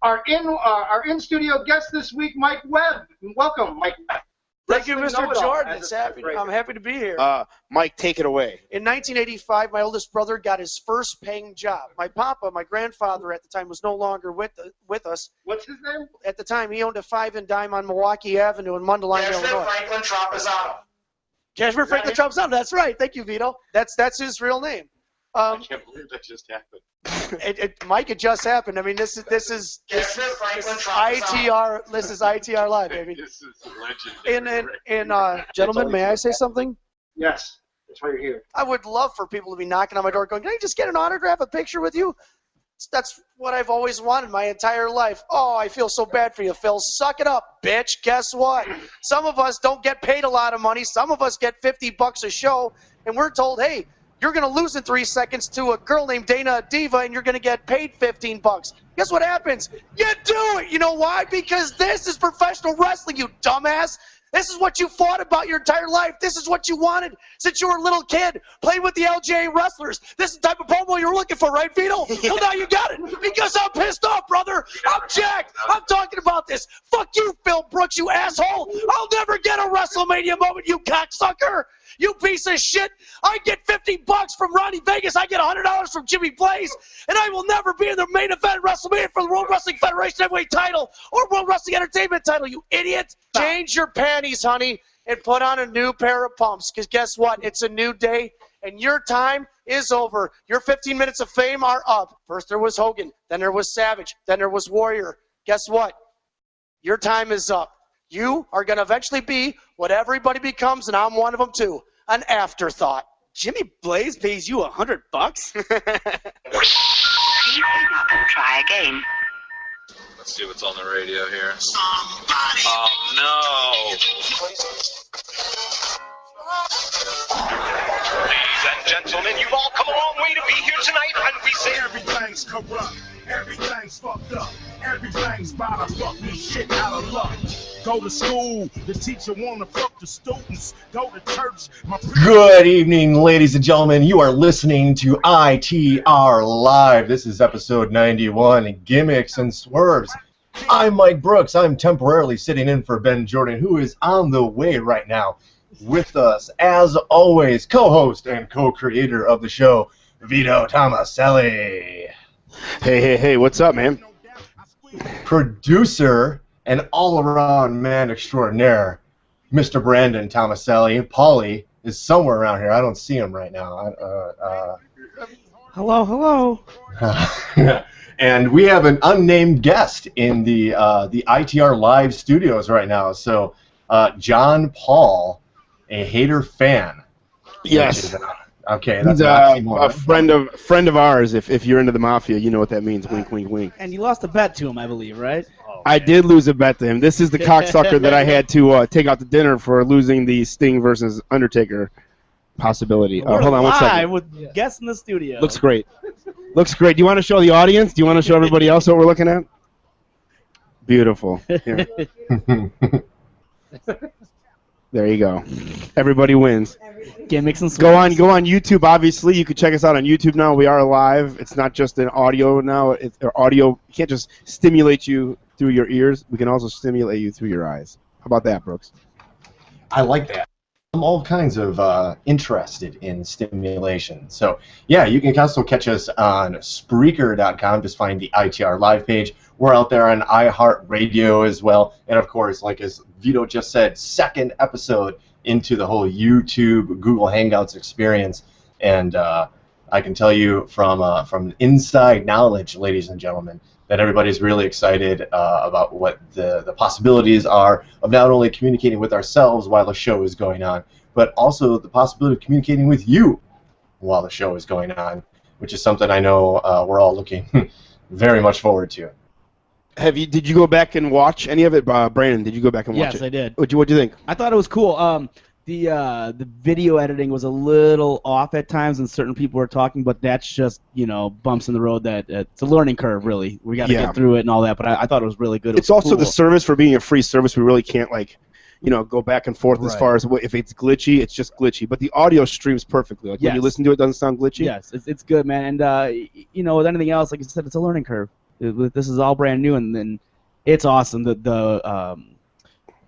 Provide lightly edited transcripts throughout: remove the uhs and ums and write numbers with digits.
our in-studio guest this week, Mike Webb. Welcome, Mike. Thank you, Mr. Jordan. I'm happy to be here. Mike, take it away. In 1985, my oldest brother got his first paying job. My papa, my grandfather at the time, was no longer with us. What's his name? At the time, he owned a 5 and dime on Milwaukee Avenue in Mundelein, Illinois. Franklin Trapezzano. Cashmere Franklin Trapezzano. That's right. Thank you, Vito. That's his real name. I can't believe that just happened. Mike, it just happened. I mean, this is ITR. This is ITR live, baby. This is legendary. And gentlemen, may I say something? Yes, that's why you're here. I would love for people to be knocking on my door, going, "Can I just get an autograph, a picture with you?" That's what I've always wanted my entire life. Oh, I feel so bad for you, Phil. Suck it up, bitch. Guess what? Some of us don't get paid a lot of money. Some of us get $50 a show, and we're told, "Hey, you're going to lose in 3 seconds to a girl named Dana Diva, and you're going to get paid $15. Guess what happens? You do it. You know why? Because this is professional wrestling, you dumbass. This is what you fought about your entire life. This is what you wanted since you were a little kid, playing with the LJA wrestlers. This is the type of promo you were looking for, right, Vito? Well, now you got it because I'm pissed off, brother. I'm jacked. I'm talking about this. Fuck you, Phil Brooks, you asshole. I'll never get a WrestleMania moment, you cocksucker. You piece of shit. I get $50 from Ronnie Vegas. I get $100 from Jimmy Blaze. And I will never be in the main event WrestleMania for the World Wrestling Federation Heavyweight title or World Wrestling Entertainment title, you idiot. Change your panties, honey, and put on a new pair of pumps. Because guess what? It's a new day, and your time is over. Your 15 minutes of fame are up. First there was Hogan. Then there was Savage. Then there was Warrior. Guess what? Your time is up. You are going to eventually be what everybody becomes, and I'm one of them too, an afterthought. Jimmy Blaze pays you $100? Please hang up and try again. Let's see what's on the radio here. Somebody. Oh, no. Ladies and gentlemen, you've all come a long way to be here tonight, and we say everything's corrupt, everything's fucked up, everything's about to fuck me shit out of luck. Go to school, the teacher wanna fuck the students. Go to church, Good evening, ladies and gentlemen. You are listening to ITR Live. This is episode 91, Gimmicks and Swerves. I'm Mike Brooks. I'm temporarily sitting in for Ben Jordan, who is on the way right now. With us, as always, co-host and co-creator of the show, Vito Tomaselli. Hey, what's up, man? Producer and all-around man extraordinaire, Mr. Brandon Tomaselli. Paulie is somewhere around here. I don't see him right now. Hello. And we have an unnamed guest in the ITR Live studios right now. So, John Paul, a hater fan. Yes. Okay, he's that's a friend of ours. If you're into the mafia, you know what that means. Wink, wink, wink. And you lost a bet to him, I believe, right? I did lose a bet to him. This is the cocksucker that I had to take out to dinner for losing the Sting versus Undertaker possibility. Hold on one second. With guests in the studio. Looks great. Looks great. Do you want to show the audience? Do you want to show everybody else what we're looking at? Beautiful. Here. There you go. Everybody wins. Gimmicks and Swerves. Go on YouTube. Obviously, you can check us out on YouTube now. We are live. It's not just an audio now. It's audio. You can't just stimulate you through your ears. We can also stimulate you through your eyes. How about that, Brooks? I like that. I'm all kinds of interested in stimulation. So, yeah, you can also catch us on Spreaker.com. Just find the ITR Live page. We're out there on iHeartRadio as well. And, of course, like as Vito just said, second episode into the whole YouTube Google Hangouts experience. And I can tell you from inside knowledge, ladies and gentlemen, that everybody's really excited about what the possibilities are of not only communicating with ourselves while the show is going on, but also the possibility of communicating with you while the show is going on, which is something I know we're all looking very much forward to. Did you go back and watch any of it, Brandon? Did you go back and watch it? Yes, I did. What'd you think? I thought it was cool. The video editing was a little off at times, and certain people were talking, but that's just bumps in the road. That it's a learning curve, really. We got to get through it and all that. But I thought it was really good. It's also the service for being a free service. We really can't go baback and forth as far as if it's glitchy, it's just glitchy. But the audio streams perfectly. Like when you listen to it, it doesn't sound glitchy. Yes, it's good, man. And with anything else, like I said, it's a learning curve. This is all brand new, and then it's awesome.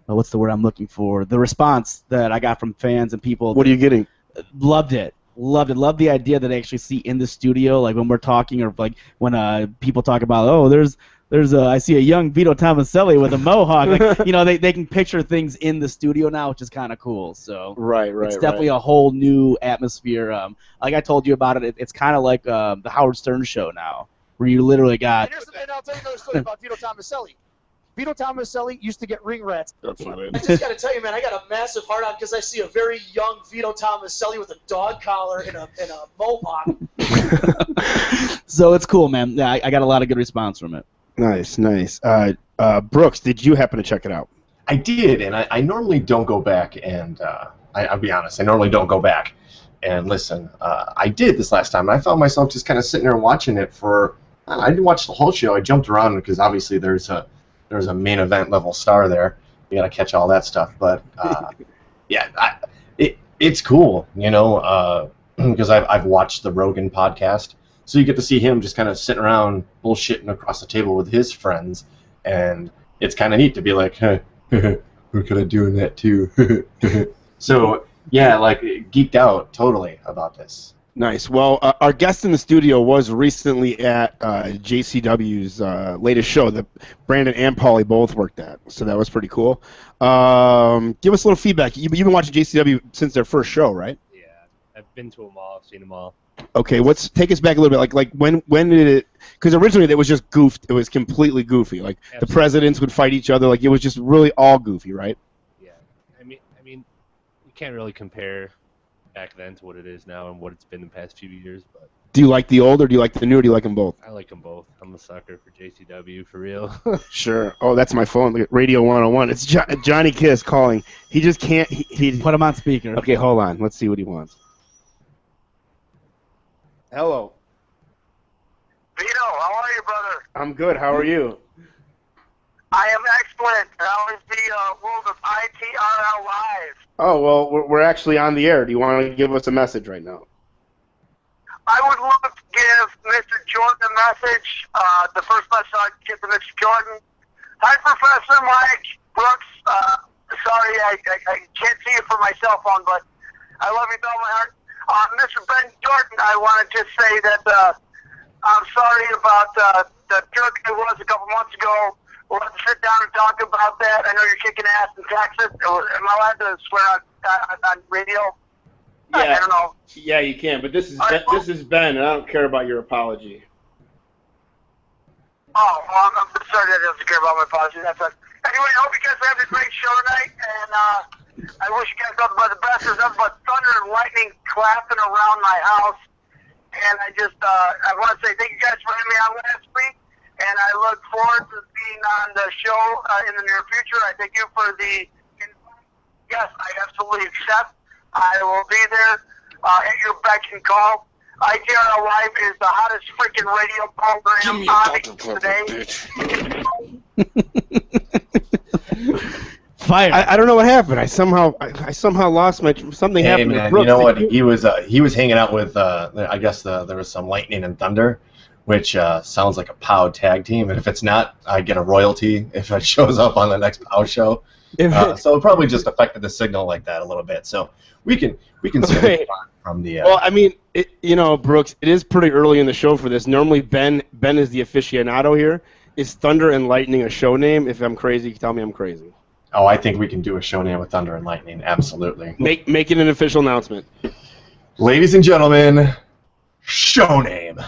What's the word I'm looking for? The response that I got from fans and people. What are you getting? Loved it. Loved it. Loved the idea that I actually see in the studio, like when we're talking, or like when people talk about, oh, I see a young Vito Tomaselli with a mohawk. Like, they can picture things in the studio now, which is kind of cool. So right. It's definitely a whole new atmosphere. Like I told you about it, it's kind of like the Howard Stern show now, where you literally got. And I'll tell you another story about Vito Tomaselli. Vito Tomaselli used to get ring rats. That's not it. I just got to tell you, man, I got a massive heart on because I see a very young Vito Tomaselli with a dog collar and a mohawk. So it's cool, man. Yeah, I got a lot of good response from it. Nice. Brooks, did you happen to check it out? I did, and I normally don't go back, and I'll be honest, I normally don't go back and listen. I did this last time, and I found myself just kind of sitting there watching it for. I didn't watch the whole show. I jumped around because obviously there's a main event level star there. You got to catch all that stuff, but yeah, it's cool, because I've watched the Rogan podcast, so you get to see him just kind of sitting around bullshitting across the table with his friends, and it's kind of neat to be like, hey, we're kind of doing that too. So yeah, like geeked out totally about this. Nice. Well, our guest in the studio was recently at JCW's latest show that Brandon and Paulie both worked at, so that was pretty cool. Give us a little feedback. You've been watching JCW since their first show, right? Yeah, I've been to them all, I've seen them all. Okay, take us back a little bit. Like when did it? Because originally it was just goofed. It was completely goofy. Like Absolutely. The presidents would fight each other. Like it was just really all goofy, right? Yeah, I mean, you can't really compare back then to what it is now and what it's been the past few years. But Do you like the old or do you like the new or do you like them both? I like them both. I'm a sucker for JCW for real. Sure. Oh, that's my phone. Look at Radio 101. It's Johnny Kiss calling. He just can't. He Put him on speaker. Okay, hold on. Let's see what he wants. Hello. Vito, how are you, brother? I'm good. How are you? I am excellent. How is the world of ITRL Live? Oh, well, we're actually on the air. Do you want to give us a message right now? I would love to give Mr. Jordan a message. The first message I'd give to Mr. Jordan. Hi, Professor Mike Brooks. Sorry, I can't see it from my cell phone, but I love you with all my heart. Mr. Ben Jordan, I want to just say that I'm sorry about the jerk it was a couple months ago. We'll have to sit down and talk about that. I know you're kicking ass in Texas. Am I allowed to swear on radio? Yeah. I don't know. Yeah, you can, but this is Ben, and I don't care about your apology. Oh, well, I'm sorry that doesn't care about my apology. That's it. Anyway, I hope you guys are having a great show tonight, and I wish you guys nothing but the best. There's nothing but thunder and lightning clapping around my house, and I want to say thank you guys for having me on last week, and I look forward to being on the show in the near future. I thank you for the invite. Yes, I absolutely accept. I will be there at your beck and call. ITR Live is the hottest freaking radio program on today. Fire. I don't know what happened. I somehow lost my something. Hey happened. man, Brooks, you know what? He was hanging out with I guess there was some lightning and thunder, which sounds like a POW tag team. And if it's not, I get a royalty if it shows up on the next POW show. So it probably just affected the signal like that a little bit. So we can Okay. from the. Well, I mean, Brooks, it is pretty early in the show for this. Normally, Ben is the aficionado here. Is Thunder and Lightning a show name? If I'm crazy, tell me I'm crazy. Oh, I think we can do a show name with Thunder and Lightning. Absolutely. Make it an official announcement. Ladies and gentlemen, show name.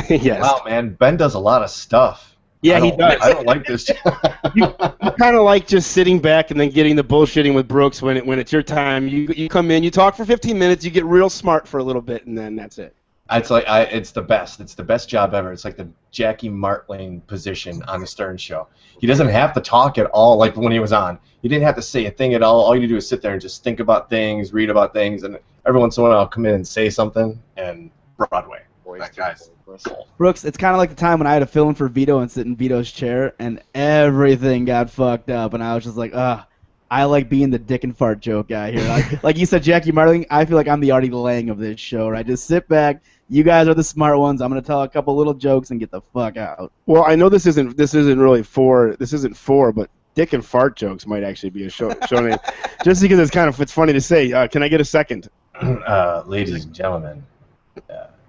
Yes. Wow, man, Ben does a lot of stuff. Yeah, he does. I don't like this. You kind of like just sitting back and then getting the bullshitting with Brooks when it's your time. You come in, you talk for 15 minutes, you get real smart for a little bit, and then that's it. It's like it's the best. It's the best job ever. It's like the Jackie Martling position on the Stern Show. He doesn't have to talk at all, like when he was on. He didn't have to say a thing at all. All you do is sit there and just think about things, read about things, and every once in a while I'll come in and say something. And Broadway, that guy's cool. Brooks, it's kind of like the time when I had to fill in for Vito and sit in Vito's chair, and everything got fucked up, and I was just like, I like being the dick and fart joke guy here. Like you said, Jackie Marling, I feel like I'm the Artie Lang of this show, right? Just sit back. You guys are the smart ones. I'm gonna tell a couple little jokes and get the fuck out. Well, I know this isn't for, but dick and fart jokes might actually be a show name, just because it's funny to say. Can I get a second? Ladies and gentlemen,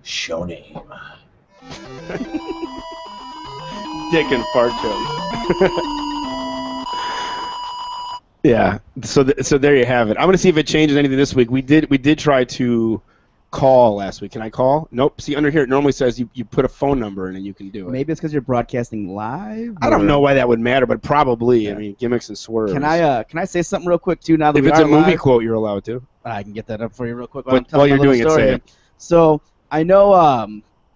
show name. Dick and fart jokes. Yeah. So there you have it. I'm gonna see if it changes anything this week. We did try to call last week. Can I call? Nope. See, under here it normally says you put a phone number in and you can do it. Maybe it's because you're broadcasting live. I don't know why that would matter, but probably. Yeah. I mean, gimmicks and swerves. Can I say something real quick too? Now that if we it's are a movie live? quote, you're allowed to. I can get that up for you real quick. But while you're doing it, say it. So I know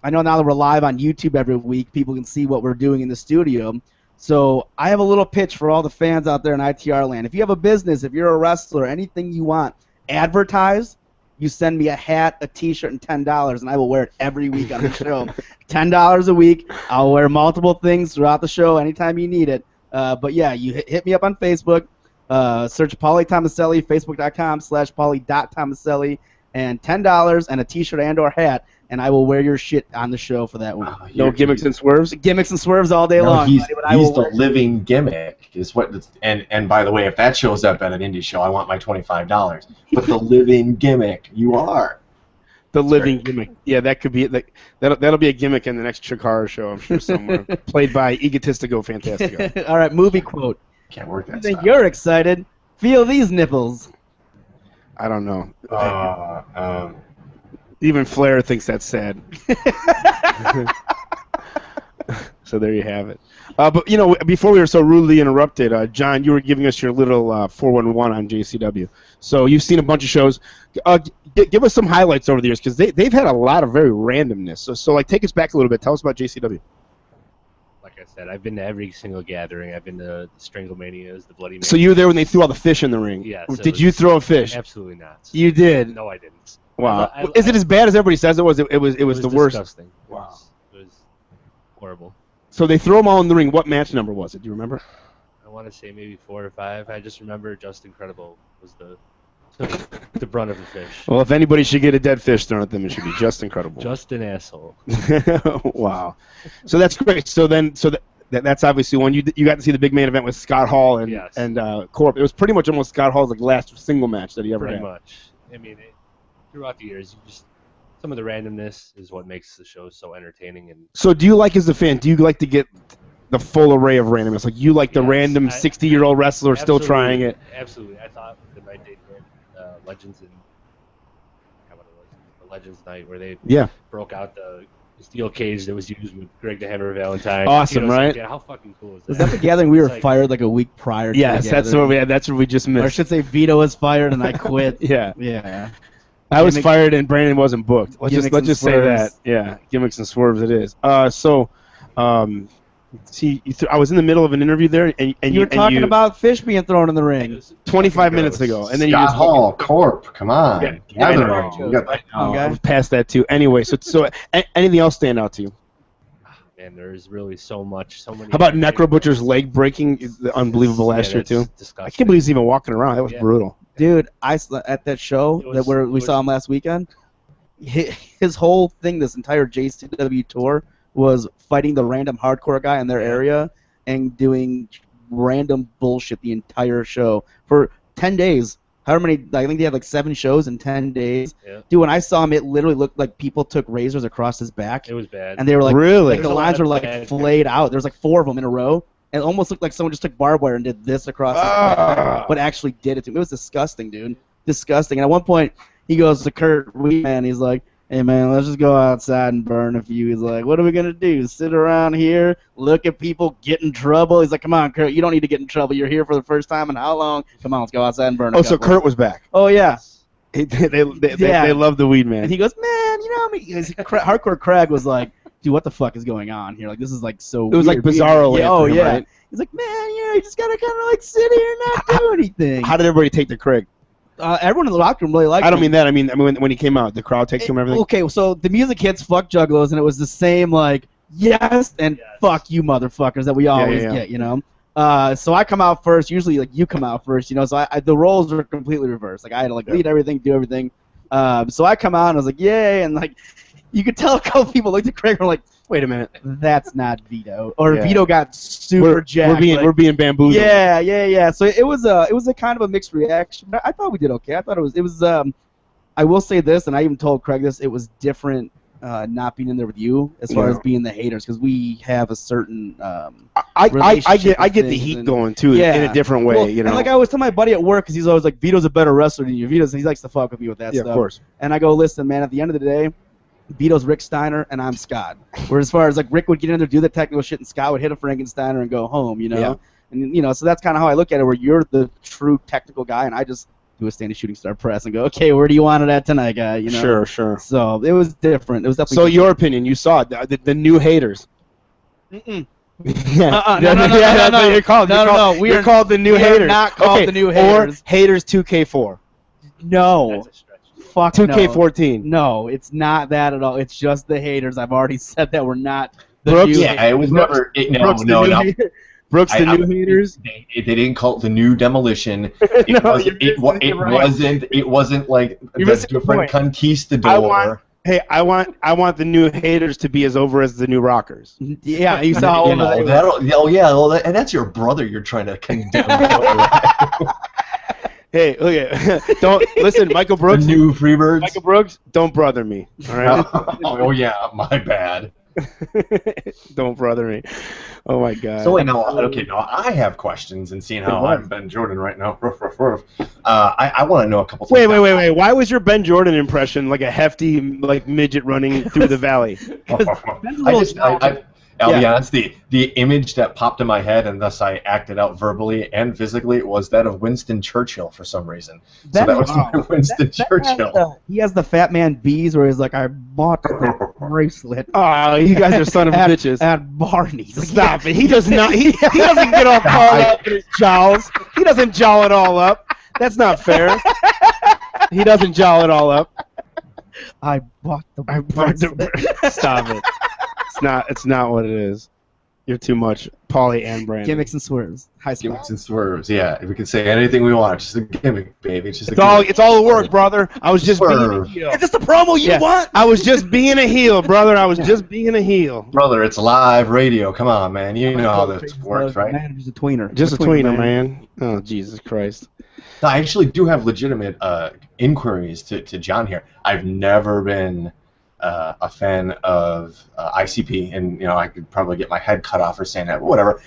now that we're live on YouTube every week, people can see what we're doing in the studio. So I have a little pitch for all the fans out there in ITR land. If you have a business, if you're a wrestler, anything you want, advertise. You send me a hat, a T-shirt, and $10, and I will wear it every week on the show. $10 a week. I'll wear multiple things throughout the show anytime you need it. But yeah, you hit me up on Facebook. Search Paulie Tomaselli, facebook.com/paulie.tomaselli, and $10 and a T-shirt and or hat, and I will wear your shit on the show for that week. No gimmicks and swerves? Gimmicks and swerves all day long. He's the living gimmick. Is what. And by the way, if that shows up at an indie show, I want my $25. But the living gimmick, you are. The living gimmick. Yeah, that could be that'll be a gimmick in the next Chikara show, I'm sure, somewhere. Played by Egotistico Fantastico. All right, movie quote. Can't work that. You think you're excited? Feel these nipples. I don't know. Even Flair thinks that's sad. So there you have it. But before we were so rudely interrupted, John, you were giving us your little 411 on JCW. So you've seen a bunch of shows. Give us some highlights over the years, because they've had a lot of very randomness. So take us back a little bit. Tell us about JCW. Like I said, I've been to every single gathering. I've been to the Stranglemanias, the Bloody Manias. So you were there when they threw all the fish in the ring. Yes. Did you throw a fish? Absolutely not. You did? No, I didn't. Wow. Is it as bad as everybody says it was? It was the worst. Disgusting. Wow. It was horrible. So they throw them all in the ring. What match number was it? Do you remember? I want to say maybe 4 or 5. I just remember Just Incredible was the brunt of the fish. Well, if anybody should get a dead fish thrown at them, it should be Just Incredible. Just an asshole. Wow. So that's great. So that's obviously one. You got to see the big main event with Scott Hall and Corp. It was pretty much almost Scott Hall's last single match that he ever had. Pretty much. I mean, throughout the years, some of the randomness is what makes the show so entertaining. And so do you like, as a fan, do you like to get the full array of randomness? Like, you like the random 60-year-old wrestler still trying it? Absolutely. I thought the night they did Legends the Legends night, where they broke out the steel cage that was used with Greg the Hammer Valentine. Awesome, right? Yeah, how fucking cool is that? Was that the gathering we were fired like a week prior to? Yes, that's what we just missed. Or I should say Vito was fired and I quit. Yeah. I was fired and Brandon wasn't booked. Let's just say that. Yeah, gimmicks and swerves it is. See, I was in the middle of an interview there, and you were talking about fish being thrown in the ring 25 minutes ago, and then Scott Hall, Corp, come on. I was past that too. Anyway, so anything else stand out to you? Man, there's really so many. How about Necro Butcher's leg breaking? Unbelievable last year too. Disgusting. I can't believe he's even walking around. That was brutal. Dude, at that show we saw him last weekend, his whole thing, this entire JCW tour, was fighting the random hardcore guy in their area and doing random bullshit the entire show for 10 days. However many, I think they had like 7 shows in 10 days. Yeah. Dude, when I saw him, it literally looked like people took razors across his back. It was bad. And they were like, really? Like the lines were like flayed out. There was like 4 of them in a row. And it almost looked like someone just took barbed wire and did this across his back, but actually did it to him. It was disgusting, dude. Disgusting. And at one point, he goes to Kurt Wheatman, he's like, hey, man, let's just go outside and burn a few. He's like, what are we going to do? Sit around here, look at people get in trouble? He's like, come on, Kurt, you don't need to get in trouble. You're here for the first time in how long? Come on, let's go outside and burn a couple. So Kurt was back. Oh, yeah. They love the weed man. And he goes, man, you know what I mean? Hardcore Craig was like, dude, what the fuck is going on here? Like, this is like so weird. It was like Bizarro. Yeah, oh, yeah. Right? He's like, man, you just got to kind of like sit here and not do anything. How did everybody take to Craig? Everyone in the locker room really liked him. I don't mean that. I mean when he came out, the crowd takes him and everything. Okay, so the music hits "Fuck Juggalos," and it was the same like yes and fuck you motherfuckers that we always get, you know. So I come out first. Usually, like, you come out first, you know. So the roles are completely reversed. Like, I had to, like, lead everything, do everything. So I come out, and I was like, yay, and, like, you could tell a couple people looked at Craig and were like, wait a minute, that's not Vito. Or Vito got super jacked. We're being bamboozled. Yeah. So it was a kind of a mixed reaction. But I thought we did okay. I thought it was. I will say this, and I even told Craig this. It was different not being in there with you as far as being the haters, because we have a certain. I get the heat going too in a different way. Well, you know, and like I always tell my buddy at work, because he's always like, Vito's a better wrestler than you. He likes to fuck with me with that stuff. Of course. And I go, listen, man. At the end of the day, Vito's Rick Steiner, and I'm Scott. Whereas as far as, like, Rick would get in there, do the technical shit, and Scott would hit a Frankensteiner and go home, you know? Yeah. And, you know, so that's kind of how I look at it, where you're the true technical guy, and I just do a standing shooting star press and go, okay, where do you want it at tonight, guy? You know? Sure. So it was different. It was definitely So your opinion, you saw it, the new haters. Mm-mm. No. You're called. You're called the new haters. We are not called the new haters. Or haters 2K4. No. Fuck 2K14. No, it's not that at all. It's just the haters. I've already said that we're not the Brooks? new Yeah, it was never. No. Brooks, the new haters. They didn't call it the new demolition. It wasn't like the different conquistador. I want the new haters to be as over as the new rockers. Yeah, you saw all and that's your brother you're trying to condemn. Hey, look at don't listen, Michael Brooks. The new Freebirds. Michael Brooks, don't brother me. All right. Oh yeah, my bad. Don't brother me. Oh my God. So wait, now I have questions, and seeing how I'm Ben Jordan right now, I want to know a couple things. Wait. Why was your Ben Jordan impression like a hefty, like, midget running through the valley? I'll be honest, the image that popped in my head, and thus I acted out verbally and physically, was that of Winston Churchill for some reason. So that was my Winston Churchill. He has the Fat Man Bees, where he's like, I bought the bracelet. Oh, you guys are son of bitches. At Barney's. Stop it. He does not. He doesn't get all caught up in his jowls. He doesn't jowl it all up. That's not fair. He doesn't jowl it all up. I bought the bracelet. Stop it. It's not what it is. You're too much, Paulie and Brandon. Gimmicks and swerves. High school. Gimmicks and swerves. Yeah, we can say anything we want. It's just a gimmick, baby. It's all the work, brother. I was just being a heel. Is this the promo you want? I was just being a heel, brother. I was just being a heel. Brother, it's live radio. Come on, man. You know how this works, right? Man, just a tweener. Just a tweener, man. Oh, Jesus Christ. No, I actually do have legitimate inquiries to John here. I've never been a fan of ICP, and I could probably get my head cut off for saying that, but whatever.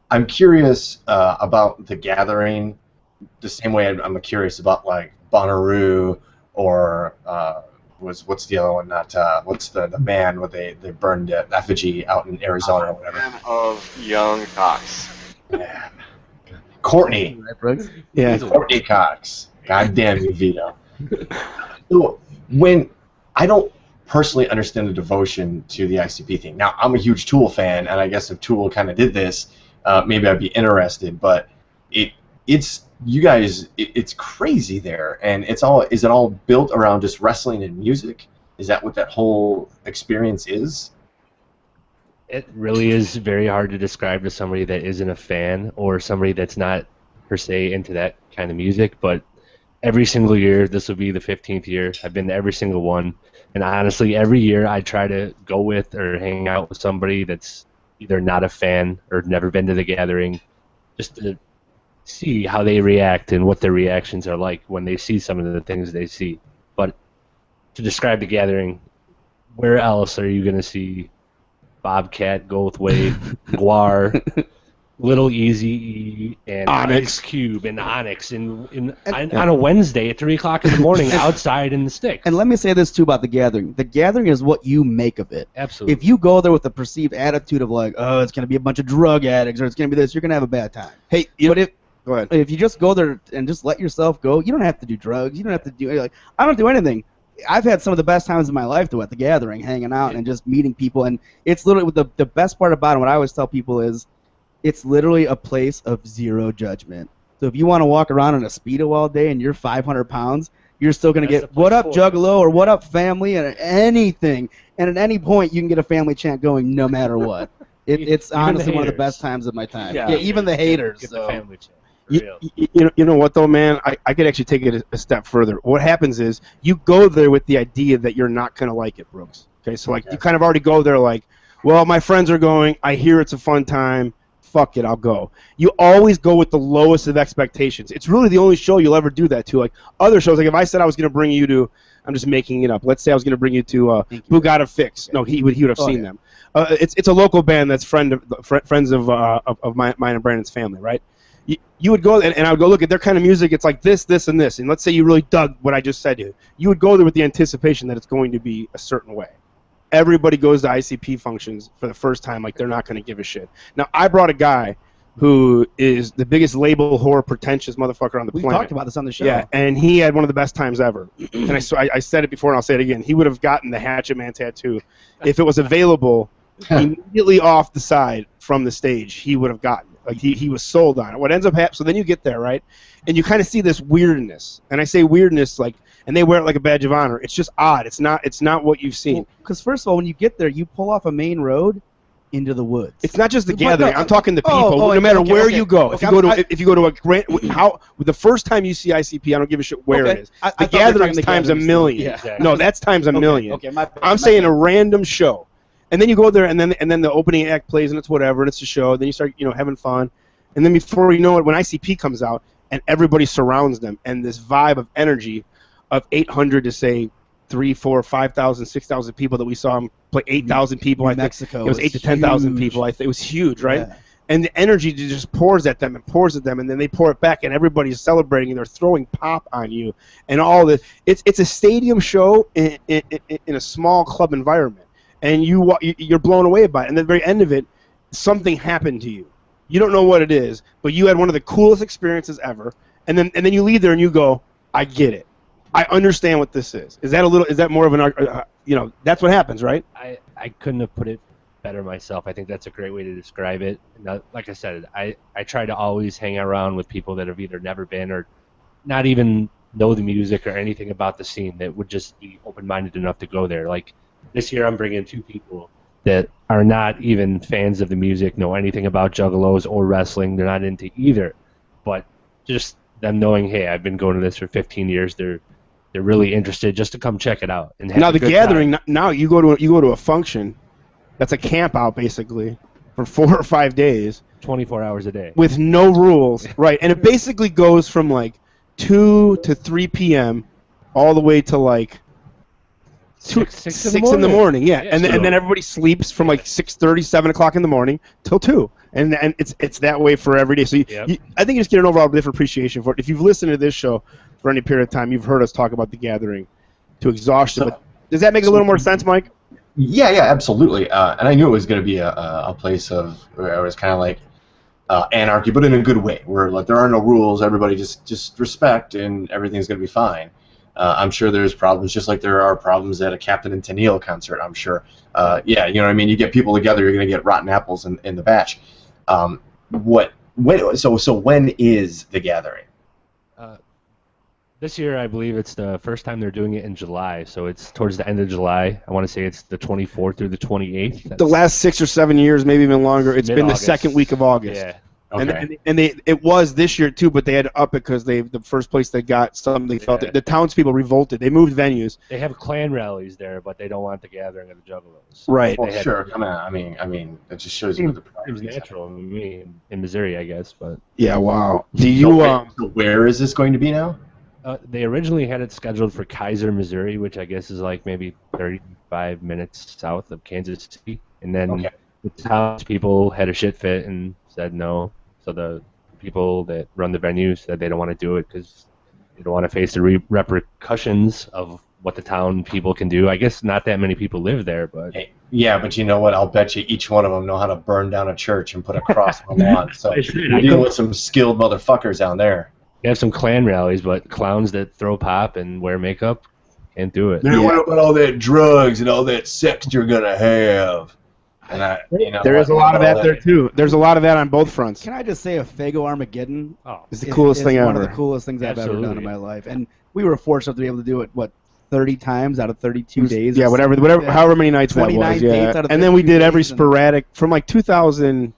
I'm curious about the Gathering, the same way I'm curious about, like, Bonnaroo or what's the other one? Not what's the band where they burned the effigy out in Arizona or whatever. Fan of Young Cox. Yeah. Courtney. Yeah. Courtney Cox. God damn you, Vito. So, when I don't personally understand the devotion to the ICP thing. Now, I'm a huge Tool fan, and I guess if Tool kind of did this, maybe I'd be interested. But it's you guys. It's crazy there, and is it all built around just wrestling and music? Is that what that whole experience is? It really is very hard to describe to somebody that isn't a fan or somebody that's not per se into that kind of music. But every single year, this will be the 15th year. I've been to every single one. And honestly, every year I try to go with or hang out with somebody that's either not a fan or never been to the Gathering, just to see how they react and what their reactions are like when they see some of the things they see. But to describe the Gathering, where else are you going to see Bobcat, Goldthwait, Guar, Little Easy and Ice Cube and Onyx on a Wednesday at 3 o'clock in the morning outside in the sticks? And let me say this too about the Gathering. The Gathering is what you make of it. Absolutely. If you go there with the perceived attitude of like, oh, it's going to be a bunch of drug addicts or it's going to be this, you're going to have a bad time. Hey, go ahead. If you just go there and just let yourself go, you don't have to do drugs. You don't have to do I don't do anything. I've had some of the best times in my life though at the Gathering, hanging out and just meeting people. And it's literally the best part about it. What I always tell people is, it's literally a place of zero judgment. So if you want to walk around in a Speedo all day and you're 500 pounds, you're still going to get, what up, Juggalo, or what up, family, and anything. And at any point, you can get a family chant going no matter what. It's Even honestly the one of the haters. best times of my time. Yeah. Yeah, even the haters. Get So. the family chat. For real. You know what though, man? I could actually take it a step further. What happens is you go there with the idea that you're not gonna like it, Brooks. Okay, so like you kind of already go there like, well, my friends are going. I hear it's a fun time. Fuck it, I'll go. You always go with the lowest of expectations. It's really the only show you'll ever do that to. Like other shows, like if I said I was gonna bring you to, I'm just making it up. Let's say I was gonna bring you to Bugatti Fix. No, he would have seen them. It's a local band that's friends of mine and Brandon's family, right? You would go and I would go look at their kind of music. It's like this, this, and this. And let's say you really dug what I just said to you. You would go there with the anticipation that it's going to be a certain way. Everybody goes to ICP functions for the first time like they're not going to give a shit. Now, I brought a guy who is the biggest label whore, pretentious motherfucker on the planet. We talked about this on the show. Yeah, and he had one of the best times ever. And I said it before and I'll say it again. He would have gotten the Hatchet Man tattoo if it was available immediately off the side from the stage. He would have gotten it. Like he was sold on it. What ends up happening? So then you get there, right? And you kind of see this weirdness. And I say weirdness like, and they wear it like a badge of honor. It's just odd. It's not what you've seen. Because first of all, when you get there, you pull off a main road into the woods. It's not just the gathering. I'm talking the people. No matter where you go, if you go to a grand, the first time you see ICP, I don't give a shit where it is. The gathering's times a million. Yeah. Exactly. No, that's times a million. Okay, I'm saying a random show, and then you go there, and then the opening act plays, and it's whatever, and it's a show. Then you start having fun, and then before you know it, when ICP comes out, and everybody surrounds them, and this vibe of energy of 800 to say 3, 4, 5,000, 6,000 people that we saw him play 8,000 people. I think Mexico it was 8 to 10,000 people. I think it was huge, right? Yeah. And the energy just pours at them, and then they pour it back, and everybody's celebrating, and they're throwing pop on you, and all this. It's a stadium show in a small club environment, and you're blown away by it. And at the very end of it, something happened to you. You don't know what it is, but you had one of the coolest experiences ever, and then you leave there and you go, I get it. I understand what this is. Is that more of an, that's what happens, right? I couldn't have put it better myself. I think that's a great way to describe it. And like I said, I try to always hang around with people that have either never been or not even know the music or anything about the scene that would just be open-minded enough to go there. Like this year I'm bringing 2 people that are not even fans of the music, know anything about juggalos or wrestling. They're not into either. But just them knowing, hey, I've been going to this for 15 years, they're really interested just to come check it out. And have now a the good gathering. time. Now you go to a function, that's a camp out basically for 4 or 5 days, 24 hours a day with no rules, right? And it basically goes from like 2 to 3 p.m. all the way to like 6 in the morning. Yeah, and then everybody sleeps from like 6:30, 7 o'clock in the morning till 2. And it's that way for every day. So I think you just get an overall different appreciation for it. If you've listened to this show for any period of time, you've heard us talk about the gathering to exhaustion. But does that make a little more sense, Mike? Yeah, absolutely. And I knew it was going to be a place where it was kind of like anarchy, but in a good way, where like there are no rules, everybody just respect, and everything's going to be fine. I'm sure there's problems, just like there are problems at a Captain and Tennille concert, I'm sure. You know what I mean? You get people together, you're going to get rotten apples in the batch. So when is the gathering? This year, I believe it's the first time they're doing it in July, so it's towards the end of July. I want to say it's the 24th through the 28th. The last 6 or 7 years, maybe even longer, it's been the second week of August. Yeah. Okay. And it was this year too, but they had to up it because the first place they got something they felt the townspeople revolted. They moved venues. They have clan rallies there, but they don't want the gathering of the Juggalos. Right. Well, sure. Come on. I mean, it just shows you what the Seems natural to me in Missouri, I guess. But yeah, wow. Do you so where is this going to be now? They originally had it scheduled for Kaiser, Missouri, which I guess is like maybe 35 minutes south of Kansas City, and then the townspeople had a shit fit and said no. So the people that run the venue said they don't want to do it because they don't want to face the repercussions of what the town people can do. I guess not that many people live there, but yeah, but you know what? I'll bet you each one of them know how to burn down a church and put a cross on the lawn. So you're dealing with some skilled motherfuckers down there. They have some clan rallies, but clowns that throw pop and wear makeup can't do it. What about all that drugs and all that sex you're gonna have? And there is a lot of that there too. There's a lot of that on both fronts. Can I just say a Fago Armageddon is the coolest thing ever. One of the coolest things I've ever done in my life. And we were fortunate to be able to do it, 30 times out of 32 days. Yeah, whatever, however many nights that was. 29 Yeah, dates out of and then we 32 did every days and- sporadic from like 2009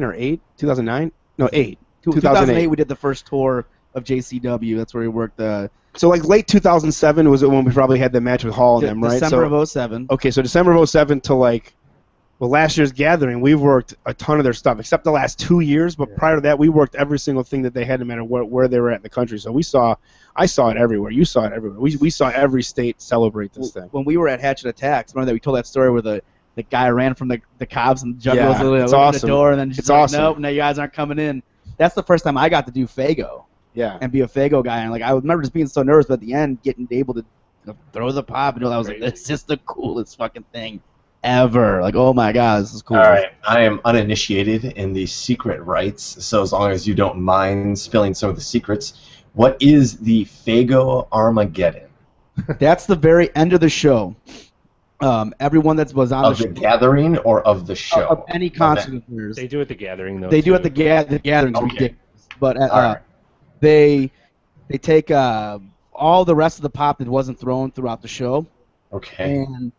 or 8, 2009. No, 8. 2008 we did the first tour of JCW. That's where we worked. So like late 2007 was when we probably had the match with Hall and them, right? December of 07. Okay, so December of 07 to like, well, last year's gathering, we've worked a ton of their stuff, except the last 2 years. But prior to that, we worked every single thing that they had, no matter where they were at in the country. So I saw it everywhere. You saw it everywhere. We saw every state celebrate this thing. When we were at Hatchet Attacks, remember that we told that story where the guy ran from the cops and Juggalo was literally it's opened awesome. the door and then just It's like, awesome. nope, no, you guys aren't coming in. That's the first time I got to do Fago. Yeah. And be a Fago guy, and like I remember just being so nervous, but at the end, getting able to throw the pop, and I was like, "This is the coolest fucking thing ever!" Like, oh my god, this is cool. All right, I am uninitiated in the secret rites, so as long as you don't mind spilling some of the secrets, what is the Fago Armageddon? That's the very end of the show. Everyone that was on Of the the gathering or of the show? of any concert of theirs. They do at the gathering, though. They do at too. the gatherings, Okay. ridiculous. But All right. they take all the rest of the pop that wasn't thrown throughout the show, Okay. and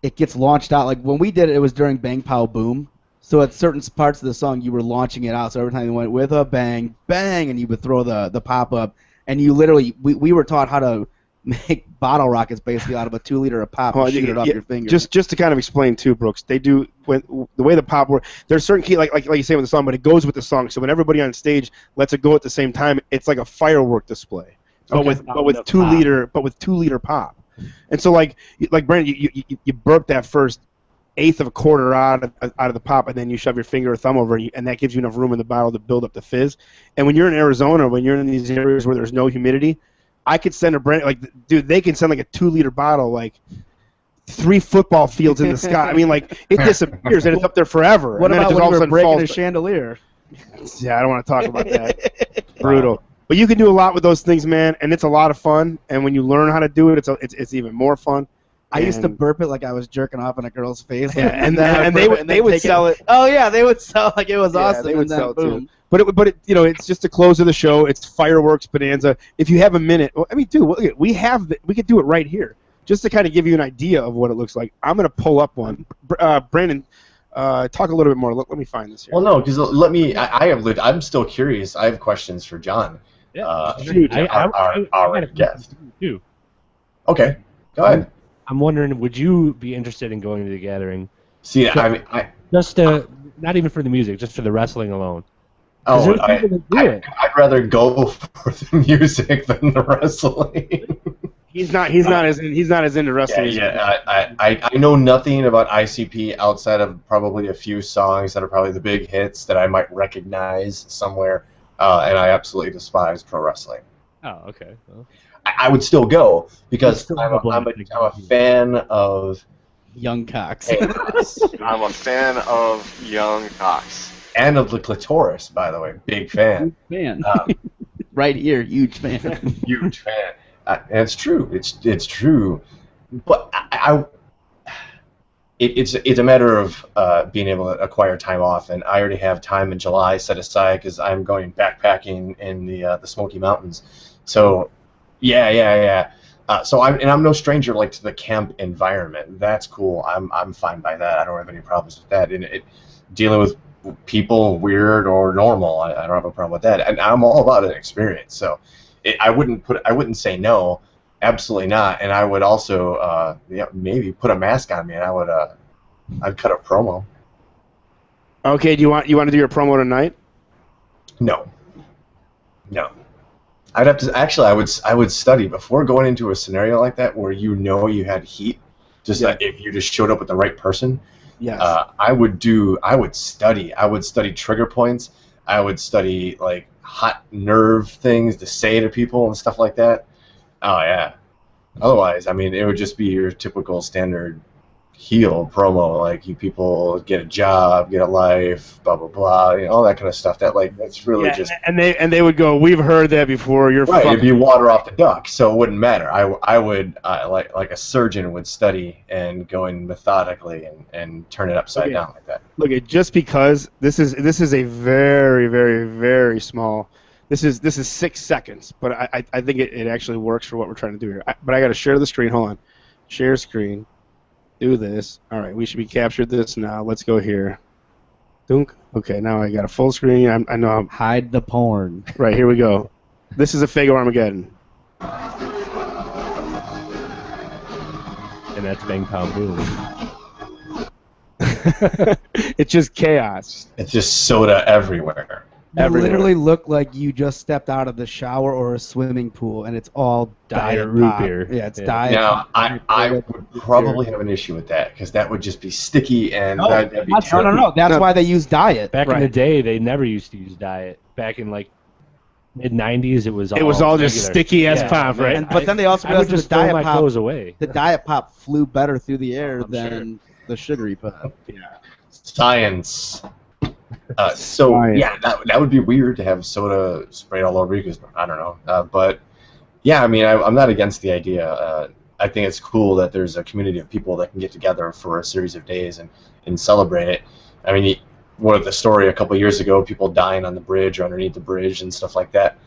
it gets launched out. Like when we did it, it was during Bang Pow Boom. So at certain parts of the song, you were launching it out. So every time you went with a bang, bang, and you would throw the pop up, and you literally we were taught how to make bottle rockets basically out of a 2 liter of pop and shoot it off your finger. Just to kind of explain too, Brooks, they do the way the pop works. There's certain key like you say with the song, but it goes with the song. So when everybody on stage lets it go at the same time, it's like a firework display, but with 2 liter pop. And so like Brandon, you burp that first eighth of a quarter out of the pop, and then you shove your finger or thumb over it, and that gives you enough room in the bottle to build up the fizz. And when you're in Arizona, when you're in these areas where there's no humidity, I could send a brand dude. They can send like a 2 liter bottle, like 3 football fields in the sky. I mean, like it disappears and it's up there forever. What and then about it just when all you of were a sudden breaking falls a chandelier? Yeah, I don't want to talk about that. Brutal. But you can do a lot with those things, man, and it's a lot of fun. And when you learn how to do it, it's even more fun. I used to burp it like I was jerking off in a girl's face. Yeah, and they would sell it. Oh yeah, they would sell like it was awesome. They would and then sell it boom. too. But it it's just the close of the show. It's fireworks bonanza. If you have a minute, well, I mean, dude, we could do it right here, just to kind of give you an idea of what it looks like. I'm gonna pull up one. Brandon, talk a little bit more. Let me find this here. Well, no, because I'm still curious. I have questions for John. Yeah, our guest. Too. Okay, go ahead. I'm wondering, would you be interested in going to the gathering? See, I just not even for the music, just for the wrestling alone. Oh, I'd rather go for the music than the wrestling. He's not as into wrestling. I know nothing about ICP outside of probably a few songs that are probably the big hits that I might recognize somewhere, and I absolutely despise pro wrestling. Oh, okay. Well. I would still go because I'm a fan of young cocks. I'm a fan of young cocks. And of the clitoris, by the way. Big fan. Fan. Right here, huge fan. Huge fan. And it's true. It's true. But it's a matter of being able to acquire time off, and I already have time in July set aside because I'm going backpacking in the Smoky Mountains. So, yeah. So I'm no stranger to the camp environment. That's cool. I'm fine by that. I don't have any problems with that. And dealing with people, weird or normal, I don't have a problem with that. And I'm all about an experience. So I wouldn't say no, absolutely not. And I would also maybe put a mask on me, and I'd cut a promo. Okay, do you want to do your promo tonight? No. I'd have to actually. I would study before going into a scenario like that where you had heat. If you just showed up with the right person. Yes. I would study. I would study trigger points. I would study hot nerve things to say to people and stuff like that. Oh yeah. Otherwise, I mean, it would just be your typical standard heel promo, you people get a job, get a life, blah blah blah, all that kind of stuff. That's really just. And they would go, we've heard that before. You're right. It'd be water off the duck, so it wouldn't matter. I would like a surgeon would study and go in methodically and turn it upside down like that. Look, just because this is a very very very small This is 6 seconds, but I think it actually works for what we're trying to do here. But I got to share the screen. Hold on. Share screen. Do this. All right, we should be captured this now. Let's go here. Dunk. Okay, now I got a full screen. I know I'm... Hide the porn. Right, here we go. This is a Fago Armageddon. And that's Bang Pow Boom. It's just chaos. It's just soda everywhere. You literally look like you just stepped out of the shower or a swimming pool, and it's all diet root pop. beer. Yeah, it's diet. Now, pop. I would probably have an issue with that because that would just be sticky and that'd be No. terrible. That's why they use diet. Back in the day, they never used to use diet. Back in like mid-90s, it was all just regular. sticky as pop, right? But then they also I would realized just the throw diet my pop. clothes away. The diet pop flew better through the air I'm than the sugary pop. Yeah. Science. Yeah, that would be weird to have soda sprayed all over you because I don't know. But yeah, I mean, I'm not against the idea. I think it's cool that there's a community of people that can get together for a series of days and celebrate it. I mean, one of the story a couple of years ago, people dying on the bridge or underneath the bridge and stuff like that.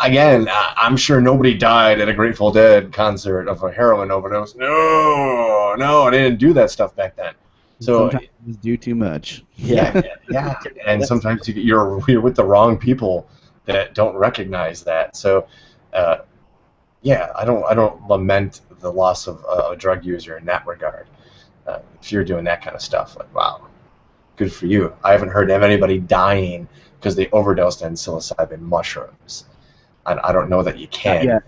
Again, I'm sure nobody died at a Grateful Dead concert of a heroin overdose. No, they didn't do that stuff back then. So sometimes you just do too much. Yeah. And sometimes you're with the wrong people that don't recognize that. So, yeah, I don't lament the loss of a drug user in that regard. If you're doing that kind of stuff, like, wow, good for you. I haven't heard of anybody dying because they overdosed on psilocybin mushrooms. I don't know that you can.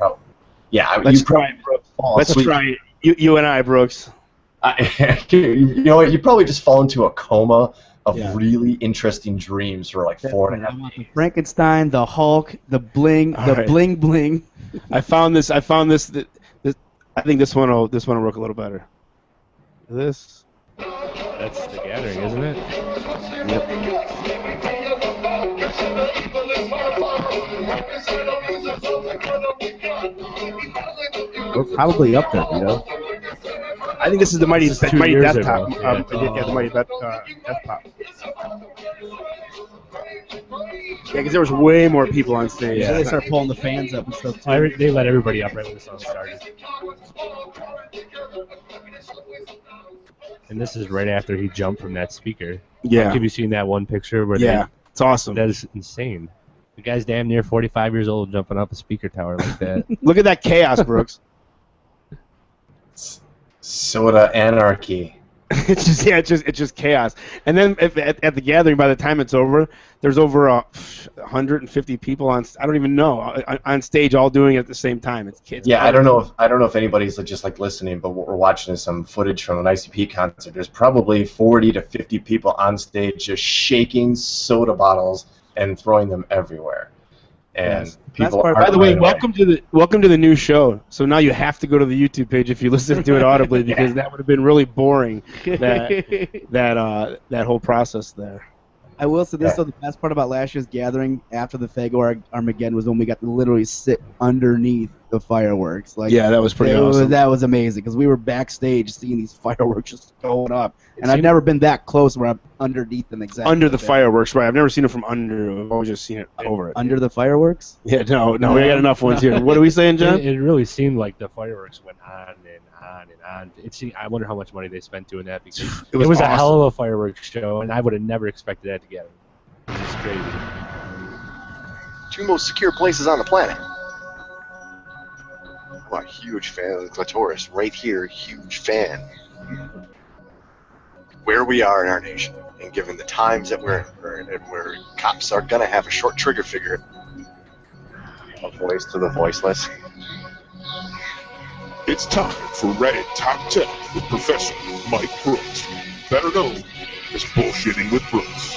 Let's try it, Brooks. Let's try it. You and I, Brooks. You know what? You probably just fall into a coma of really interesting dreams for like 4.5 days. Frankenstein, the Hulk, the bling, bling bling. I found this. I think this one will work a little better. This. That's The Gathering, isn't it? We're probably up there, you know. I think this is the Mighty Death Top. The Mighty Death Pop. Yeah, because there was way more people on stage. Yeah, they start pulling the fans up and stuff too. They let everybody up right when the song started. And this is right after he jumped from that speaker. Yeah. Have you seen that one picture where it's awesome. That is insane. The guy's damn near 45 years old jumping up a speaker tower like that. Look at that chaos, Brooks. Soda anarchy. It's just chaos. And then at the gathering, by the time it's over, there's over 150 people on. I don't even know on stage, all doing it at the same time. It's kids. Yeah, I don't know if anybody's just like listening, but what we're watching is some footage from an ICP concert. There's probably 40 to 50 people on stage just shaking soda bottles and throwing them everywhere. And people. By the way, welcome to the new show. So now you have to go to the YouTube page if you listen to it audibly because that would have been really boring. That whole process there. I will say this though: the best part about last year's gathering after the Fago Armageddon was when we got to literally sit underneath the fireworks. Like, yeah, that was pretty awesome. That was amazing because we were backstage seeing these fireworks just going up, and I've never been that close where I'm underneath them exactly. Under the fireworks, right? I've never seen it from under. I've always just seen it over it. Under the fireworks? Yeah, no, we got enough ones here. What are we saying, John? It really seemed like the fireworks went on and on and on. I wonder how much money they spent doing that because it was awesome. A hell of a fireworks show, and I would have never expected that to get. It's crazy. 2 most secure places on the planet. I'm a huge fan of the clitoris. Right here, huge fan. Where we are in our nation, and given the times that we're in, and where cops are going to have a short trigger finger. A voice to the voiceless. It's time for Reddit Top 10 with Professor Mike Brooks, better known as Bullshitting with Brooks.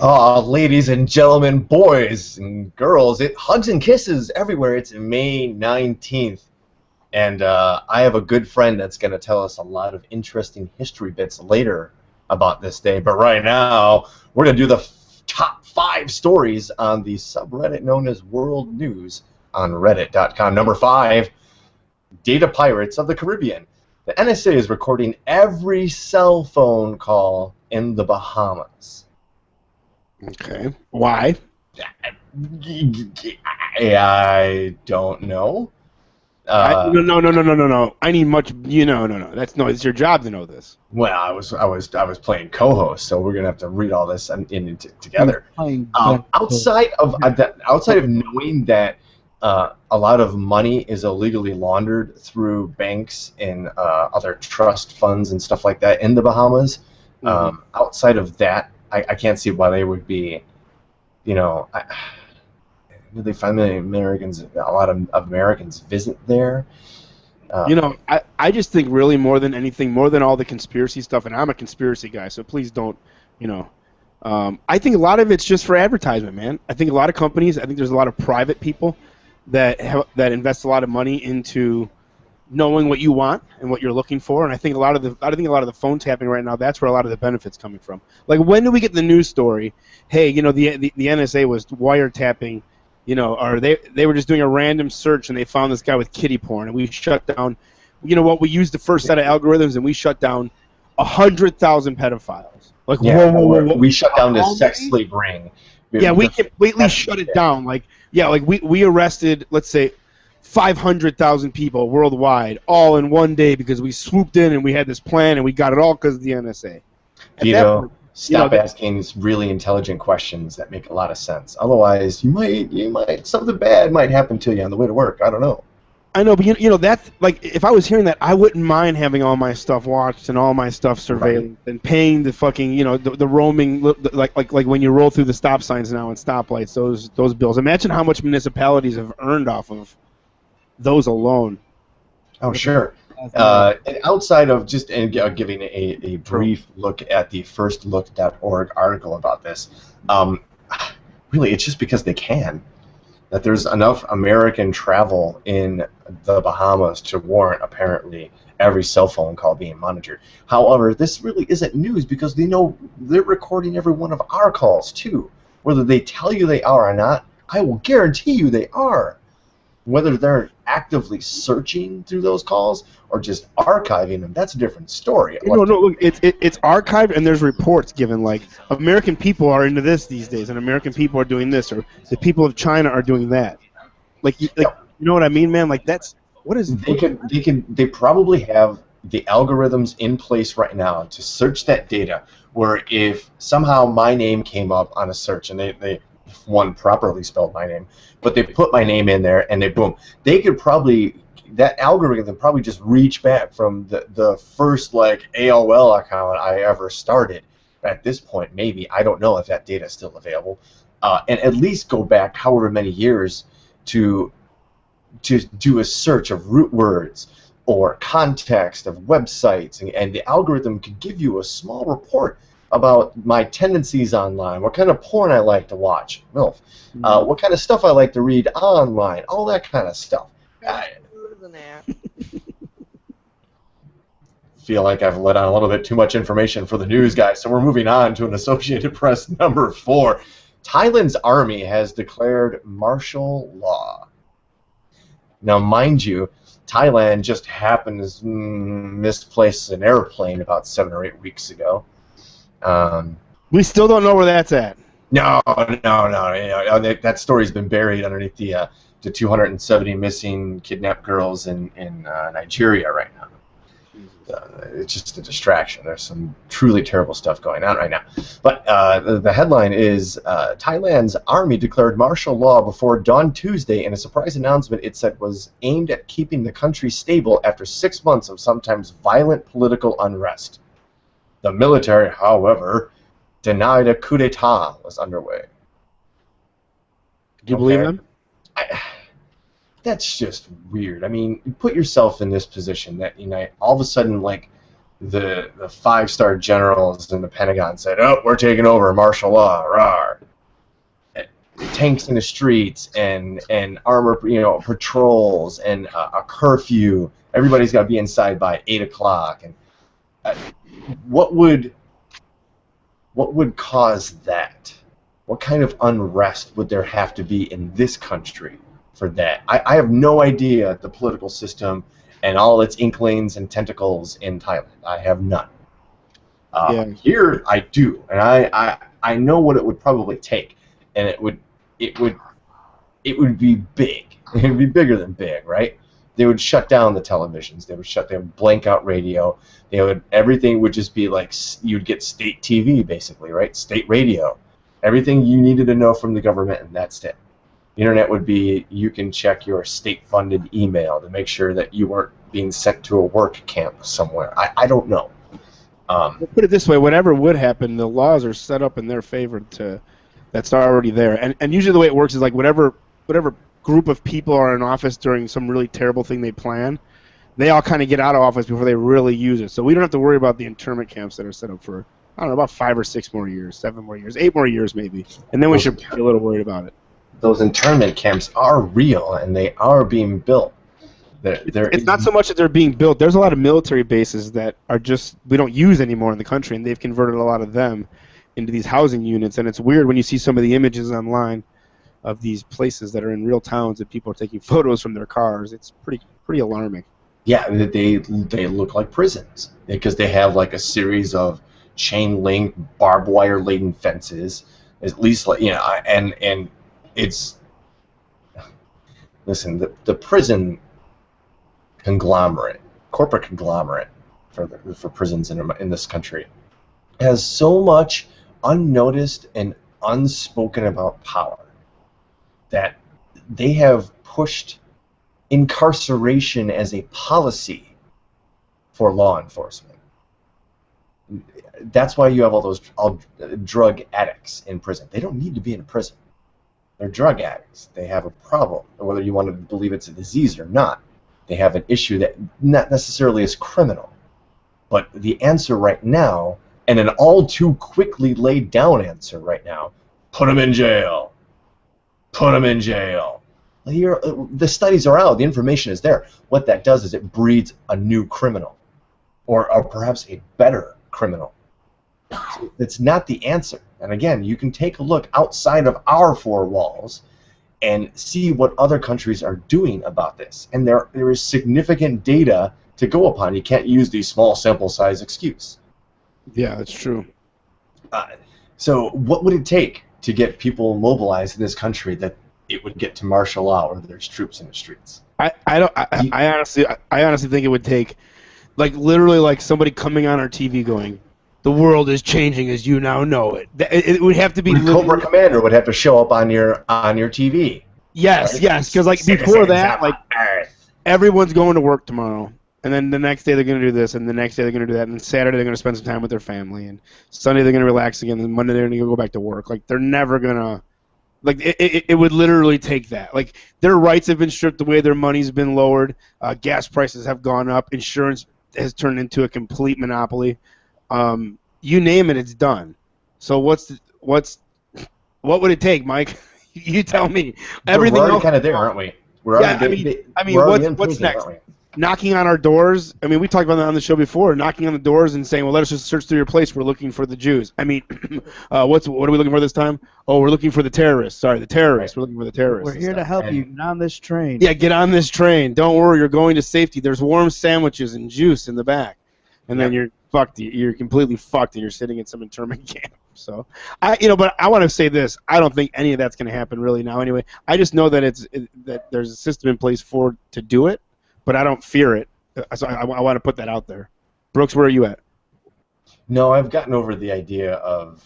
Oh, ladies and gentlemen, boys and girls, hugs and kisses everywhere. It's May 19th, and I have a good friend that's going to tell us a lot of interesting history bits later about this day. But right now, we're going to do the top 5 stories on the subreddit known as World News on Reddit.com. Number 5, data pirates of the Caribbean. The NSA is recording every cell phone call in the Bahamas. Okay. Why? I don't know. No. I need much. No. It's your job to know this. Well, I was playing co-host, so we're gonna have to read all this together. Outside of knowing that a lot of money is illegally laundered through banks and other trust funds and stuff like that in the Bahamas, outside of that, I can't see why they would be, they find that a lot of Americans visit there. I just think really more than anything, more than all the conspiracy stuff, and I'm a conspiracy guy, so please don't, I think a lot of it's just for advertisement, man. I think a lot of companies, I think there's a lot of private people that invest a lot of money into knowing what you want and what you're looking for, and I think a lot of the phone tapping right now, that's where a lot of the benefit's coming from. Like, when do we get the news story? Hey, the NSA was wiretapping. Or they were just doing a random search and they found this guy with kiddie porn, and we shut down. We used the first set of algorithms and we shut down 100,000 pedophiles. Like, whoa. We shut down this sex slave ring. We completely shut it down. We arrested, let's say, 500,000 people worldwide all in one day because we swooped in and we had this plan and we got it all because of the NSA. Stop asking really intelligent questions that make a lot of sense. Otherwise, you might something bad might happen to you on the way to work. I don't know. I know, but that's like, if I was hearing that, I wouldn't mind having all my stuff watched and all my stuff surveilled and paying the fucking the roaming, like when you roll through the stop signs now and stoplights, those bills. Imagine how much municipalities have earned off of those alone. Oh, sure. And outside of just giving a brief look at the firstlook.org article about this, really it's just because they can. That there's enough American travel in the Bahamas to warrant, apparently, every cell phone call being monitored. However, this really isn't news because they know they're recording every one of our calls, too. Whether they tell you they are or not, I will guarantee you they are. Whether they're actively searching through those calls or just archiving them, that's a different story. Look, it's archived, and there's reports given, like, American people are into this these days, and American people are doing this, or the people of China are doing that. You know what I mean, man? Like, that's what is they probably have the algorithms in place right now to search that data, where if somehow my name came up on a search and they one properly spelled my name, but they put my name in there and they could probably, that algorithm probably just reach back from the first AOL account I ever started. At this point, maybe, I don't know if that data is still available, and at least go back however many years to do a search of root words or context of websites, and the algorithm could give you a small report about my tendencies online, what kind of porn I like to watch, MILF, what kind of stuff I like to read online, all that kind of stuff. Feel like I've let on a little bit too much information for the news, guys, so we're moving on to an Associated Press number 4. Thailand's army has declared martial law. Now, mind you, Thailand just happened to misplace an airplane about 7 or 8 weeks ago. We still don't know where that's at. No. That story's been buried underneath the 270 missing kidnapped girls in Nigeria right now. It's just a distraction. There's some truly terrible stuff going on right now. But the headline is, Thailand's army declared martial law before dawn Tuesday in a surprise announcement it said was aimed at keeping the country stable after 6 months of sometimes violent political unrest. The military, however, denied a coup d'etat was underway. Do you believe them? That's just weird. I mean, put yourself in this position that all of a sudden, the 5-star generals in the Pentagon said, "Oh, we're taking over, martial law, rawr." Tanks in the streets and armor, patrols and a curfew. Everybody's got to be inside by 8 o'clock. And what would cause that? What kind of unrest would there have to be in this country for that? I have no idea the political system and all its inklings and tentacles in Thailand. I have none. Here I do, and I know what it would probably take, and it would be big. It would be bigger than big, right? They would shut down the televisions. They would blank out radio. Everything would just be like, you'd get state TV basically, right? State radio. Everything you needed to know from the government, and that's it. The internet would be, you can check your state-funded email to make sure that you weren't being sent to a work camp somewhere. I don't know. Put it this way, whatever would happen, the laws are set up in their favor that's already there. And usually the way it works is like whatever group of people are in office during some really terrible thing they plan, they all kind of get out of office before they really use it. So we don't have to worry about the internment camps that are set up for, I don't know, about 5 or 6 more years, 7 more years, 8 more years maybe. And then we should be a little worried about it. Those internment camps are real, and they are being built. It's not so much that they're being built. There's a lot of military bases that are just, we don't use anymore in the country, and they've converted a lot of them into these housing units. And it's weird when you see some of the images online of these places that are in real towns that people are taking photos from their cars. It's pretty alarming. Yeah, they look like prisons because they have like a series of chain link, barbed wire laden fences, at least, like, you know, and it's, listen, the prison conglomerate, corporate conglomerate for prisons in this country has so much unnoticed and unspoken about power that they have pushed incarceration as a policy for law enforcement. That's why you have all those drug addicts in prison. They don't need to be in prison. They're drug addicts. They have a problem, whether you want to believe it's a disease or not. They have an issue that not necessarily is criminal. But the answer right now, and an all too quickly laid down answer right now, put them in jail. Put them in jail. Here, the studies are out. The information is there. What that does is it breeds a new criminal, or perhaps a better criminal. It's not the answer. And again, you can take a look outside of our 4 walls and see what other countries are doing about this. And there is significant data to go upon. You can't use the small sample size excuse. Yeah, that's true. So what would it take to get people mobilized in this country that it would get to martial law or there's troops in the streets? I honestly think it would take, like, literally like somebody coming on our TV going, "The world is changing as you now know it." It would have to be. Cobra Commander would have to show up on your TV. Yes, right? Yes, because like before that, like everyone's going to work tomorrow, and then the next day they're going to do this, and the next day they're going to do that, and then Saturday they're going to spend some time with their family, and Sunday they're going to relax again, and Monday they're going to go back to work. Like they're never gonna. Like it would literally take that. Like their rights have been stripped away, their money's been lowered, gas prices have gone up, insurance has turned into a complete monopoly. You name it, it's done. So what would it take, Mike? You tell me. Everything we're already kind of there, aren't we? What's next? Knocking on our doors. I mean, we talked about that on the show before. Knocking on the doors and saying, "Well, let us just search through your place. We're looking for the Jews." I mean, what are we looking for this time? Oh, we're looking for the terrorists. Sorry, the terrorists. We're looking for the terrorists. We're here to help you. Get on this train. Yeah, get on this train. Don't worry, you're going to safety. There's warm sandwiches and juice in the back, and then you're fucked. You're completely fucked, and you're sitting in some internment camp. So, but I want to say this. I don't think any of that's going to happen really now. Anyway, I just know that that there's a system in place to do it. But I don't fear it, so I want to put that out there. Brooks, where are you at? No, I've gotten over the idea of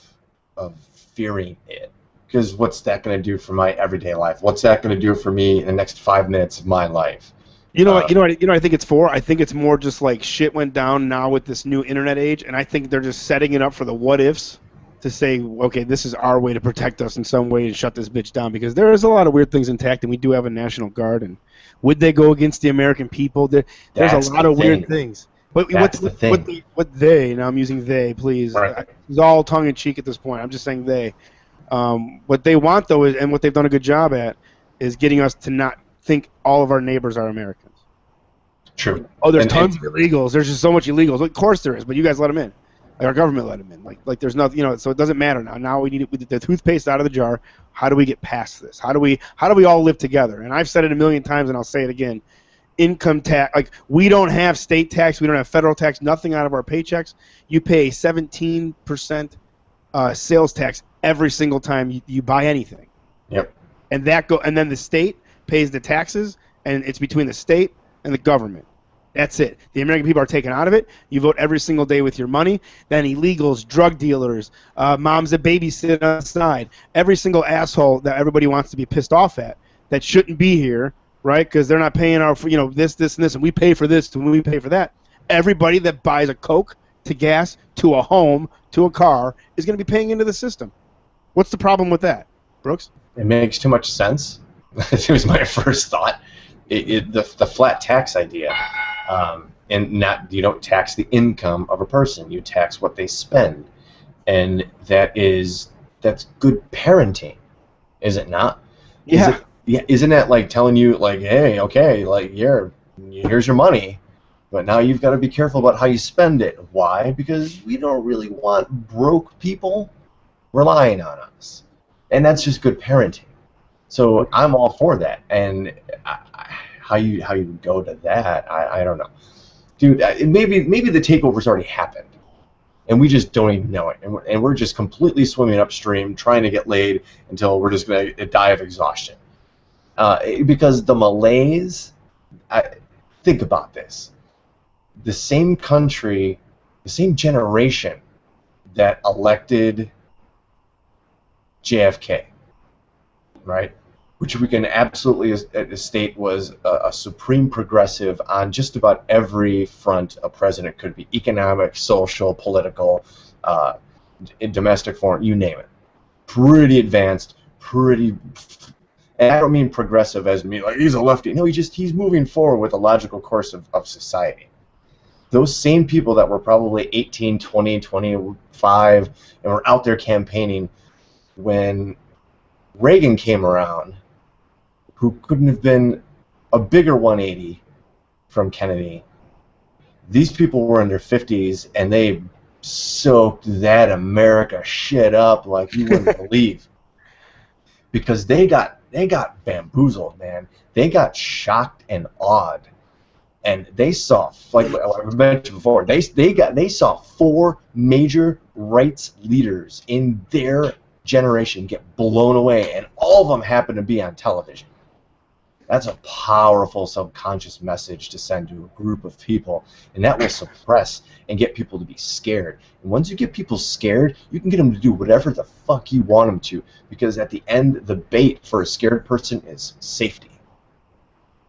fearing it, because what's that going to do for my everyday life? What's that going to do for me in the next 5 minutes of my life? You know what I think it's for? I think it's more just like shit went down now with this new internet age, and I think they're just setting it up for the what ifs to say, okay, this is our way to protect us in some way and shut this bitch down, because there is a lot of weird things intact, and we do have a National Guard, and would they go against the American people? There's a lot of weird things. But what they, now I'm using they, please. Right. It's all tongue-in-cheek at this point. I'm just saying they. What they want, though, and what they've done a good job at, is getting us to not think all of our neighbors are Americans. True. Oh, there's tons of illegals. There's just so much illegals. Of course there is, but you guys let them in. Like our government let them in. Like there's nothing, so it doesn't matter now. Now we need the toothpaste out of the jar. How do we get past this? How do we all live together? And I've said it a million times, and I'll say it again. income tax. Like, we don't have state tax, we don't have federal tax, nothing out of our paychecks. You pay 17% sales tax every single time you buy anything. Yep. And then the state pays the taxes, and it's between the state and the government. That's it. The American people are taken out of it. You vote every single day with your money. Then illegals, drug dealers, moms that babysit on the side, every single asshole that everybody wants to be pissed off at that shouldn't be here, right? Because they're not paying our, this, and this, and we pay for this, and we pay for that. Everybody that buys a Coke to gas to a home to a car is going to be paying into the system. What's the problem with that, Brooks? It makes too much sense. It was my first thought. The flat tax idea. And you don't tax the income of a person. You tax what they spend. And that's good parenting, is it not? Yeah. Isn't that like telling you, like, hey, okay, like, here's your money, but now you've got to be careful about how you spend it. Why? Because we don't really want broke people relying on us. And that's just good parenting. So I'm all for that. And how you go to that, I don't know. Dude, maybe the takeover's already happened, and we just don't even know it. And we're just completely swimming upstream, trying to get laid until we're just going to die of exhaustion. Because the malaise, think about this. The same country, the same generation that elected JFK, right? Which we can absolutely state was a supreme progressive on just about every front a president could be: economic, social, political, domestic, foreign, you name it. Pretty advanced, and I don't mean progressive as me, like he's a lefty. No, he's moving forward with a logical course of society. Those same people that were probably 18, 20, 25, and were out there campaigning when Reagan came around, who couldn't have been a bigger 180 from Kennedy. These people were in their 50s, and they soaked that America shit up like you wouldn't believe. Because they got bamboozled, man. They got shocked and awed. And they saw, like I mentioned before, they saw 4 major rights leaders in their generation get blown away, and all of them happen to be on television. That's a powerful subconscious message to send to a group of people, and that will suppress and get people to be scared. And once you get people scared, you can get them to do whatever the fuck you want them to, because at the end, the bait for a scared person is safety.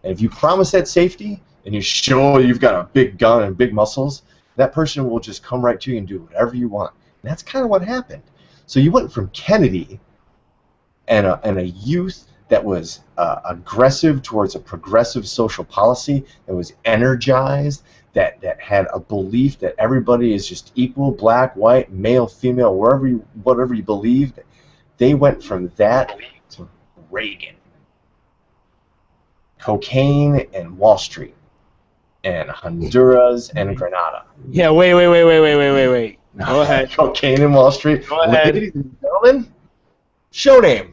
And if you promise that safety, and you show you've got a big gun and big muscles, that person will just come right to you and do whatever you want. And that's kind of what happened. So you went from Kennedy and a youth that was aggressive towards a progressive social policy, that was energized, that had a belief that everybody is just equal, black, white, male, female, whatever you believed. They went from that to Reagan. Cocaine and Wall Street. And Honduras and Grenada. Yeah, wait. Go ahead. Cocaine in Wall Street. Go ahead. Ladies and gentlemen, show name.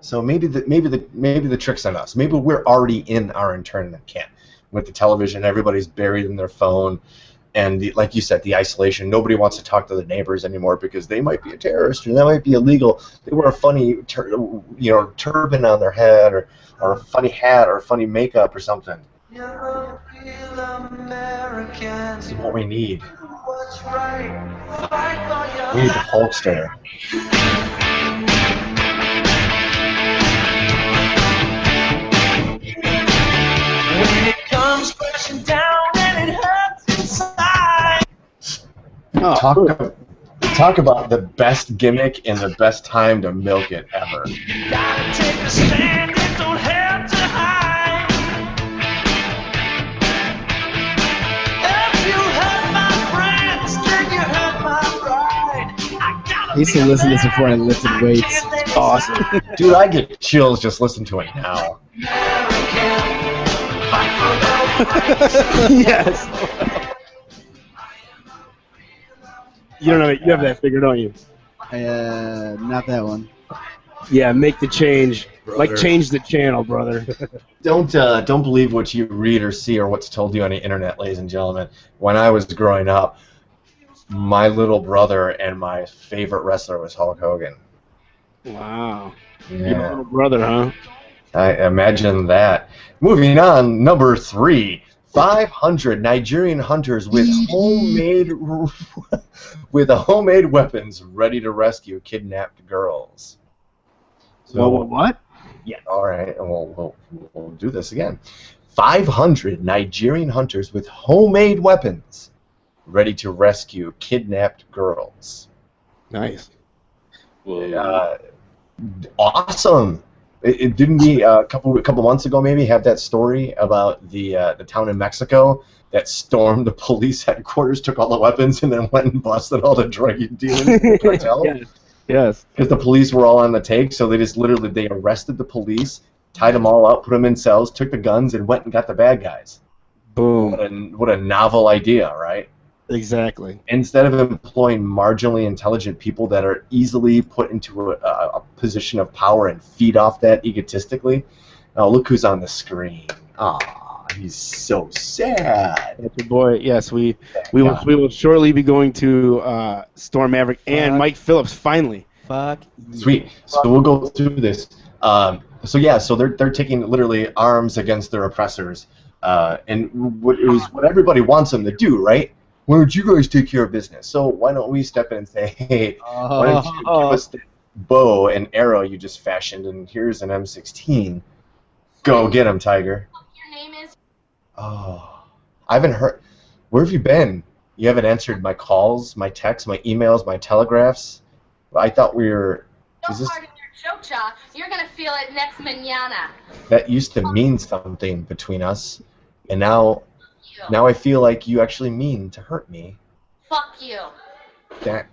So maybe the trick's on us. Maybe we're already in our internment camp with the television. Everybody's buried in their phone. And like you said, the isolation. Nobody wants to talk to the neighbors anymore because they might be a terrorist or that might be illegal. They wear a funny, turban on their head, or a funny hat, or funny makeup or something. This is what we need. We need the Hulkster. When it comes crashing down and it hurts inside. Talk about the best gimmick and the best time to milk it ever. Gotta take a stand and don't have to hide. If you hurt my friends, then you hurt my pride. I used to listen to this before I lifted weights. It's awesome. Dude, I get chills just listening to it now. Yes. You don't know it. You have that figure, don't you? Not that one. Yeah, make the change. Brother. Like, change the channel, brother. Don't believe what you read or see or what's told you on the internet, ladies and gentlemen. When I was growing up, my little brother and my favorite wrestler was Hulk Hogan. Wow. Yeah. Your little brother, huh? I imagine that. Moving on, number 3. 500 Nigerian hunters with homemade weapons ready to rescue kidnapped girls. So, What? Yeah, all right, and we'll do this again. 500 Nigerian hunters with homemade weapons ready to rescue kidnapped girls. Nice. Awesome. It didn't we a couple months ago maybe have that story about the town in Mexico that stormed the police headquarters, took all the weapons, and then went and busted all the drug dealers in the cartel? Yes. Because the police were all on the take, so they just literally arrested the police, tied them all up, put them in cells, took the guns, and went and got the bad guys. Boom. What a novel idea, right? Exactly. Instead of employing marginally intelligent people that are easily put into a position of power and feed off that egotistically, oh, look who's on the screen. Ah, he's so sad. That's your boy. Yes, we will shortly be going to Storm Maverick and Mike Phillips finally. Fuck. Sweet. So we'll go through this. So they're taking literally arms against their oppressors, and what everybody wants them to do, right? Why don't you guys take care of business? So why don't we step in and say, hey, why don't you give us the bow and arrow you just fashioned, and here's an M16. Go get him, Tiger. Your name is? Oh, I haven't heard. Where have you been? You haven't answered my calls, my texts, my emails, my telegraphs. I thought we were. Don't pardon your chocha. You're gonna feel it next mañana. That used to mean something between us, and now I feel like you actually mean to hurt me. Fuck you. That,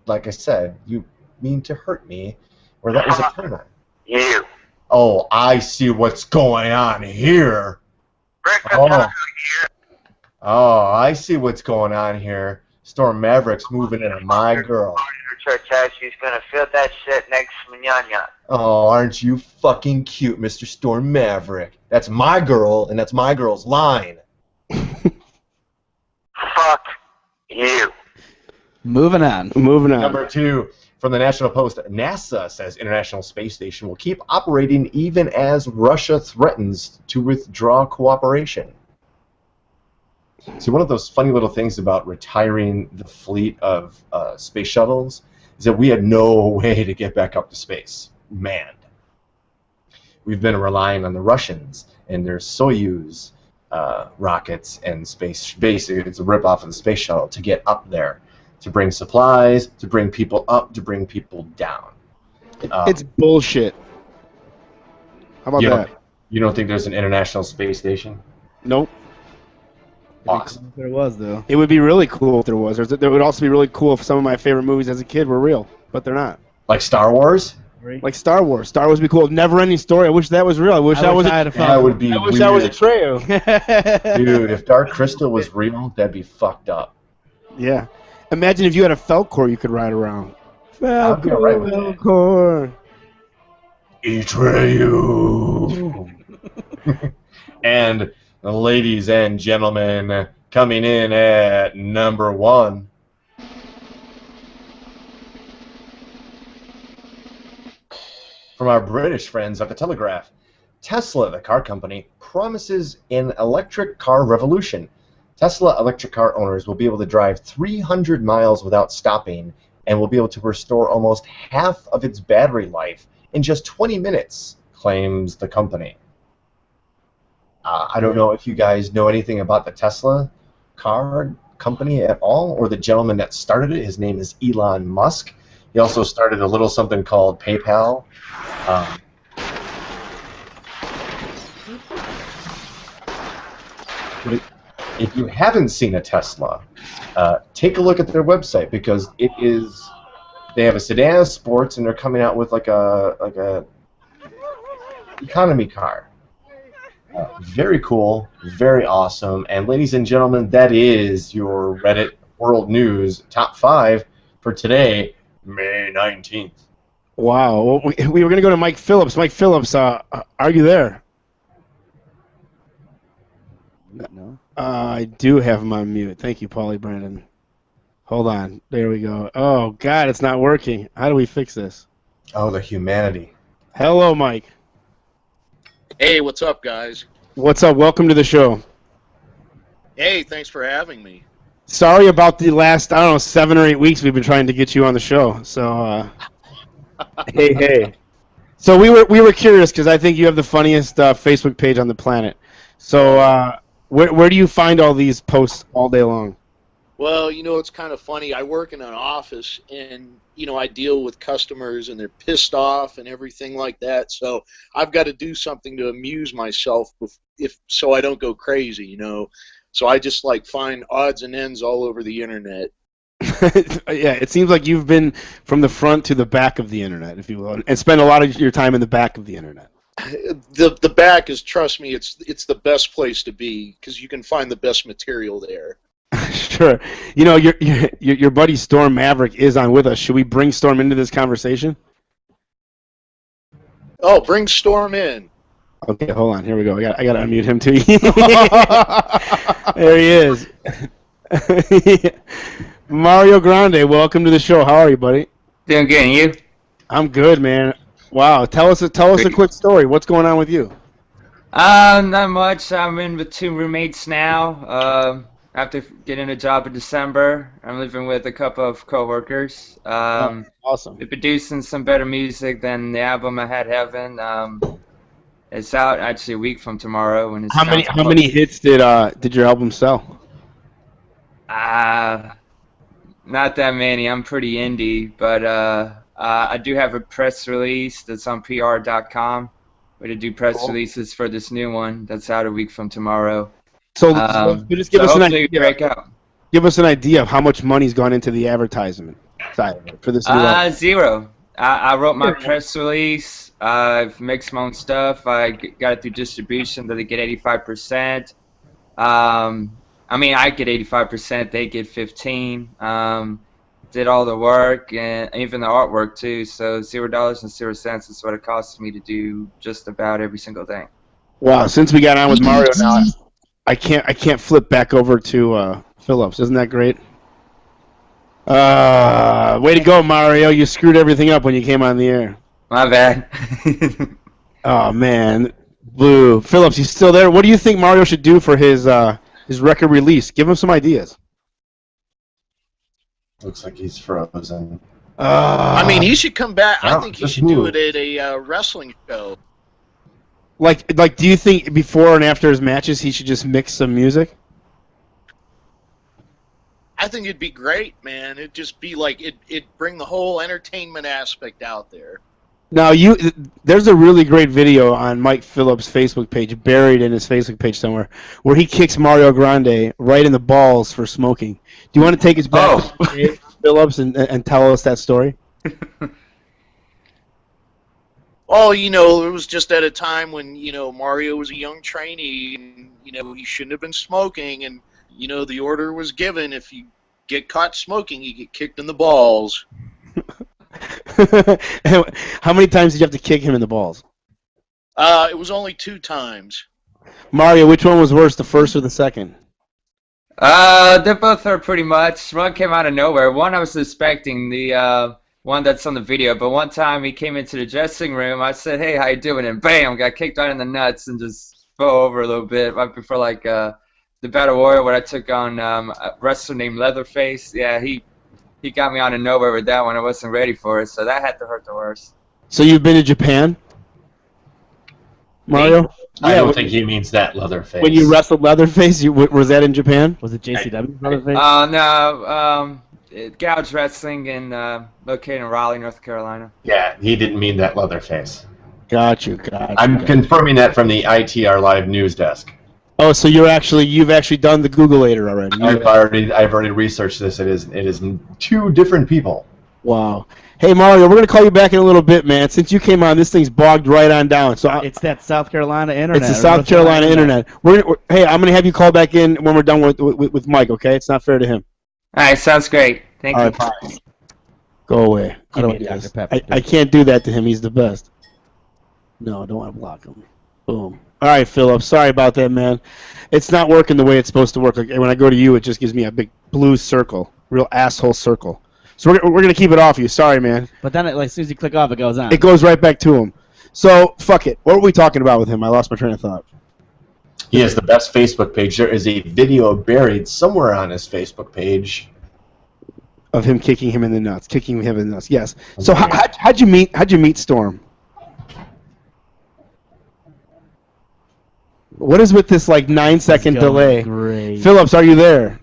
like I said, you mean to hurt me, or that was a turn on. You. Oh, I see what's going on here. Oh, I see what's going on here. Storm Maverick's moving in on my girl. She's gonna feel that shit next mañana. Oh, aren't you fucking cute, Mr. Storm Maverick? That's my girl, and that's my girl's line. Fuck you. Moving on. Number 2, from the National Post, NASA says International Space Station will keep operating even as Russia threatens to withdraw cooperation. See, one of those funny little things about retiring the fleet of space shuttles is that we had no way to get back up to space, manned. We've been relying on the Russians and their Soyuz rockets and space. Basically, it's a ripoff of the space shuttle to get up there, to bring supplies, to bring people up, to bring people down. It's bullshit. How about that? You don't think there's an International Space Station? Nope. Awesome. There was, though. It would be really cool if there was. There would also be really cool if some of my favorite movies as a kid were real, but they're not. Like Star Wars? Like Star Wars. Star Wars would be cool. Never-ending story. I wish that was real. I wish that was That would be I wish weird. that was a Trejo. Dude, if Dark Crystal was real, that'd be fucked up. Yeah. Imagine if you had a Falcor you could ride around. I'd be alright with that. Falcor. Atreyu. And ladies and gentlemen, coming in at number 1. From our British friends at the Telegraph, Tesla, the car company, promises an electric car revolution. Tesla electric car owners will be able to drive 300 miles without stopping and will be able to restore almost half of its battery life in just 20 minutes, claims the company. I don't know if you guys know anything about the Tesla car company at all, or the gentleman that started it. His name is Elon Musk. He also started a little something called PayPal. If you haven't seen a Tesla, take a look at their website, because it is. They have a sedan, a sports, and they're coming out with like a economy car. Very cool, very awesome. And ladies and gentlemen, that is your Reddit World News Top 5 for today. May 19th. Wow. Well, we were going to go to Mike Phillips. Mike Phillips, are you there? No. I do have him on mute. Thank you, Paulie Brandon. Hold on. There we go. Oh, God, it's not working. How do we fix this? Oh, the humanity. Hello, Mike. Hey, what's up, guys? What's up? Welcome to the show. Hey, thanks for having me. Sorry about the last, 7 or 8 weeks we've been trying to get you on the show. So, hey. So we were curious because I think you have the funniest Facebook page on the planet. So where do you find all these posts all day long? Well, it's kind of funny. I work in an office, and, I deal with customers, and they're pissed off and everything like that. So I've got to do something to amuse myself so I don't go crazy, So I just, find odds and ends all over the internet. Yeah, it seems like you've been from the front to the back of the internet, if you will, and spend a lot of your time in the back of the internet. The back is, trust me, it's the best place to be because you can find the best material there. Sure. Your buddy Storm Maverick is on with us. Should we bring Storm into this conversation? Oh, bring Storm in. Okay, hold on. Here we go. I got to unmute him too. There he is. Mario Grande, welcome to the show. How are you, buddy? Doing good, and you? I'm good, man. Wow. Tell us a quick story. What's going on with you? Not much. I'm in with 2 roommates now. After getting a job in December, I'm living with a couple of coworkers. Awesome. They're producing some better music than the album I had Heaven. It's out actually a week from tomorrow. When it's how many hits did your album sell? Not that many. I'm pretty indie, but I do have a press release that's on PR.com. We're to do press releases for this new one that's out a week from tomorrow. So just give us an idea. Break out. Give us an idea of how much money's gone into the advertisement side of it for this new album. Zero. I wrote my press release. I've mixed my own stuff. I got it through distribution that they get 85%. I get 85%. They get 15%. Did all the work and even the artwork too. So $0.00 is what it costs me to do just about every single thing. Wow! Since we got on with Mario now, I can't flip back over to Phillips. Isn't that great? Way to go, Mario! You screwed everything up when you came on the air. My bad. Oh man, Blue Phillips, you still there? What do you think Mario should do for his record release? Give him some ideas. Looks like he's frozen. He should come back. I think he should do move. it at a wrestling show. Like, do you think before and after his matches he should just mix some music? I think it'd be great, man. It'd just be it'd bring the whole entertainment aspect out there. Now, there's a really great video on Mike Phillips' Facebook page, buried in his Facebook page somewhere, where he kicks Mario Grande right in the balls for smoking. Do you want to take us back to Phillips and tell us that story? Oh, it was just at a time when, Mario was a young trainee, and, he shouldn't have been smoking, and, the order was given, if you get caught smoking, you get kicked in the balls. How many times did you have to kick him in the balls? It was only 2 times. Mario, which one was worse, the first or the second? They both are pretty much. One came out of nowhere. One I was suspecting, the one that's on the video, but one time he came into the dressing room, I said, "Hey, how you doing?" And bam, got kicked right in the nuts and just fell over a little bit right before the Battle Royal where I took on a wrestler named Leatherface. Yeah, he got me out of nowhere with that one. I wasn't ready for it, so that had to hurt the worst. So you've been to Japan, Mario? I don't think he means that Leatherface. When you wrestled Leatherface, was that in Japan? Was it JCW Leatherface? No, Gouge Wrestling located in Raleigh, North Carolina. Yeah, he didn't mean that Leatherface. Got you. I'm confirming that from the ITR Live news desk. Oh, so you've actually done the Googleator already. I've already researched this. It is 2 different people. Wow. Hey Mario, we're gonna call you back in a little bit, man. Since you came on, this thing's bogged right on down. So it's that South Carolina internet. It's the South Carolina internet. Hey, I'm gonna have you call back in when we're done with Mike. Okay? It's not fair to him. All right, sounds great. Thank you. Bye. Go away. I Give me don't a do Dr. this. Pepper, I can't do that to him. He's the best. No, I don't want to block him. Boom. All right, Philip. Sorry about that, man. It's not working the way it's supposed to work. Like, when I go to you, it just gives me a big blue circle, real asshole circle. So we're gonna keep it off you. Sorry, man. But then, as soon as you click off, it goes on. It goes right back to him. So fuck it. What were we talking about with him? I lost my train of thought. He has the best Facebook page. There is a video buried somewhere on his Facebook page of him kicking him in the nuts, Yes. So how'd you meet Storm? What is with this like 9-second delay? Great. Phillips, are you there?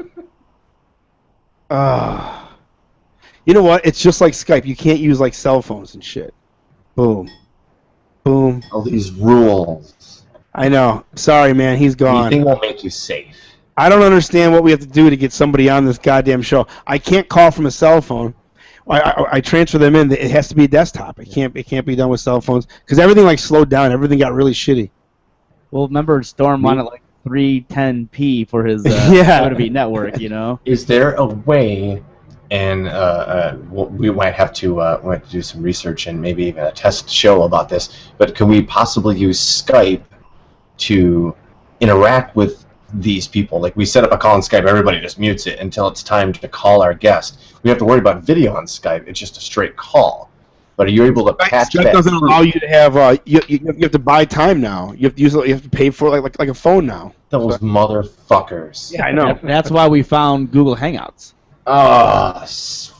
You know what? It's just like Skype. You can't use like cell phones and shit. Boom. Boom. All these rules. I know. Sorry, man. He's gone. Anything will make you safe. I don't understand what we have to do to get somebody on this goddamn show. I can't call from a cell phone. I transfer them in. It has to be a desktop. It can't be done with cell phones because everything like slowed down. Everything got really shitty. Well, remember Storm wanted like 310p for his Yeah. to be network. You know. Is there a way? And we might have to do some research and maybe even a test show about this. But can we possibly use Skype to interact with these people? Like we set up a call on Skype, everybody just mutes it until it's time to call our guest. We have to worry about video on Skype. It's just a straight call. But are you able to patch Skype that? doesn't allow you to have. You have to buy time now. You have to use. You have to pay for it like a phone now. Those motherfuckers. Yeah, I know. That's why we found Google Hangouts.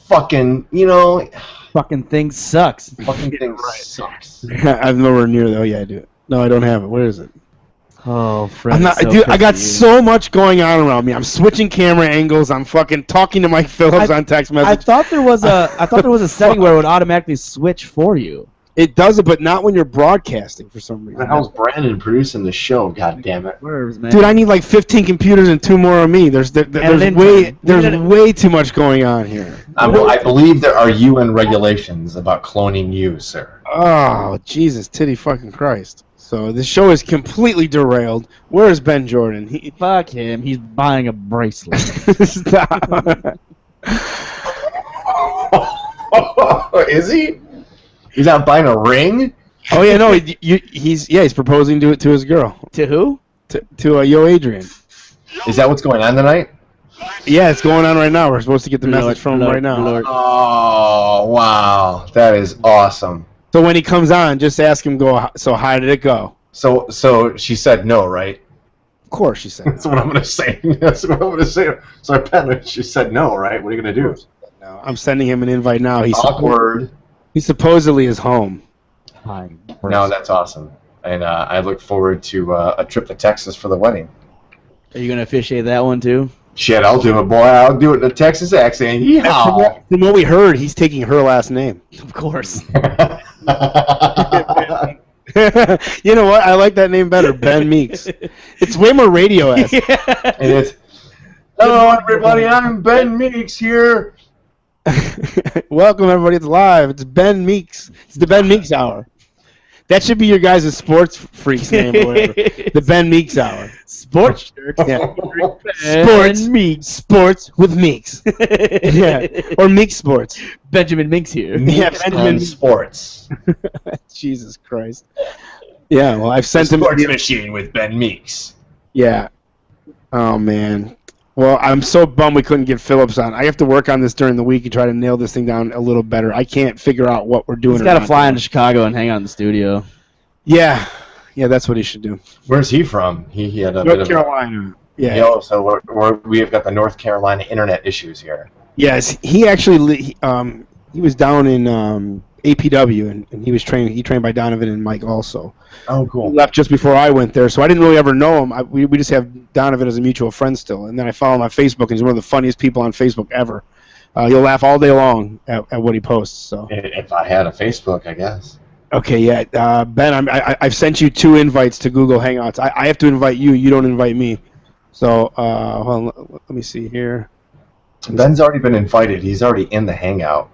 Fucking, you know. Fucking thing sucks. Fucking thing sucks. I'm nowhere near though. Yeah, I do. No, I don't have it. Where is it? Oh, Fred. I'm not, dude. I got so much going on around me. I'm switching camera angles. I'm fucking talking to Mike Phillips on text message. I thought there was a setting where it would automatically switch for you. It does it, but not when you're broadcasting for some reason. The hell's Brandon producing the show? God damn it, dude! I need like 15 computers and 2 more of me. There's way too much going on here. I believe there are UN regulations about cloning you, sir. Oh Jesus, titty fucking Christ! So this show is completely derailed. Where is Ben Jordan? Fuck him. He's buying a bracelet. Stop. Is he? He's not buying a ring? Oh yeah, no. He's proposing to his girl. To who? To Yo Adrian. Is that what's going on tonight? Yeah, it's going on right now. We're supposed to get the message from him right now. Oh wow, that is awesome. So when he comes on, just ask him. So how did it go? So she said no, right? Of course she said. That's what I'm gonna say. That's what I'm gonna say. So I bet she said no, right? What are you gonna do? No, I'm sending him an invite now. He's awkward. He supposedly is home. No, that's awesome, and I look forward to a trip to Texas for the wedding. Are you gonna officiate that one too? Shit, I'll do it, boy. I'll do it in a Texas accent. Yeehaw! From what we heard, he's taking her last name. Of course. You know what? I like that name better, Ben Meeks. It's way more radio-esque. And it's, hello, everybody. I'm Ben Meeks here. Welcome, everybody. It's live. It's Ben Meeks. It's the Ben Meeks Hour. That should be your guys' sports freaks name or whatever. The Ben Meeks Hour. Sports shirt. Yeah. Sports Meeks. Sports with Meeks. Yeah. Or Meeks Sports. Benjamin Meeks here. Yeah, Benjamin Sports. Jesus Christ. Yeah, well, I've sent him. Sports Machine with Ben Meeks. Yeah. Oh, man. Well, I'm so bummed we couldn't get Phillips on. I have to work on this during the week and try to nail this thing down a little better. I can't figure out what we're doing. He's got to fly into Chicago and hang out in the studio. Yeah. Yeah, that's what he should do. Where's he from? He had a North Carolina. Yeah. You know, so we have got the North Carolina internet issues here. Yes, he actually he was down in APW and he was trained. He trained by Donovan and Mike also. Oh, cool. He left just before I went there, so I didn't really ever know him. We just have Donovan as a mutual friend still. And then I follow him on Facebook, and he's one of the funniest people on Facebook ever. You'll laugh all day long at what he posts. So if I had a Facebook, I guess. Okay, yeah, Ben, I've sent you 2 invites to Google Hangouts. I have to invite you. You don't invite me. So hold on, let me see here. Ben's already been invited. He's already in the Hangout.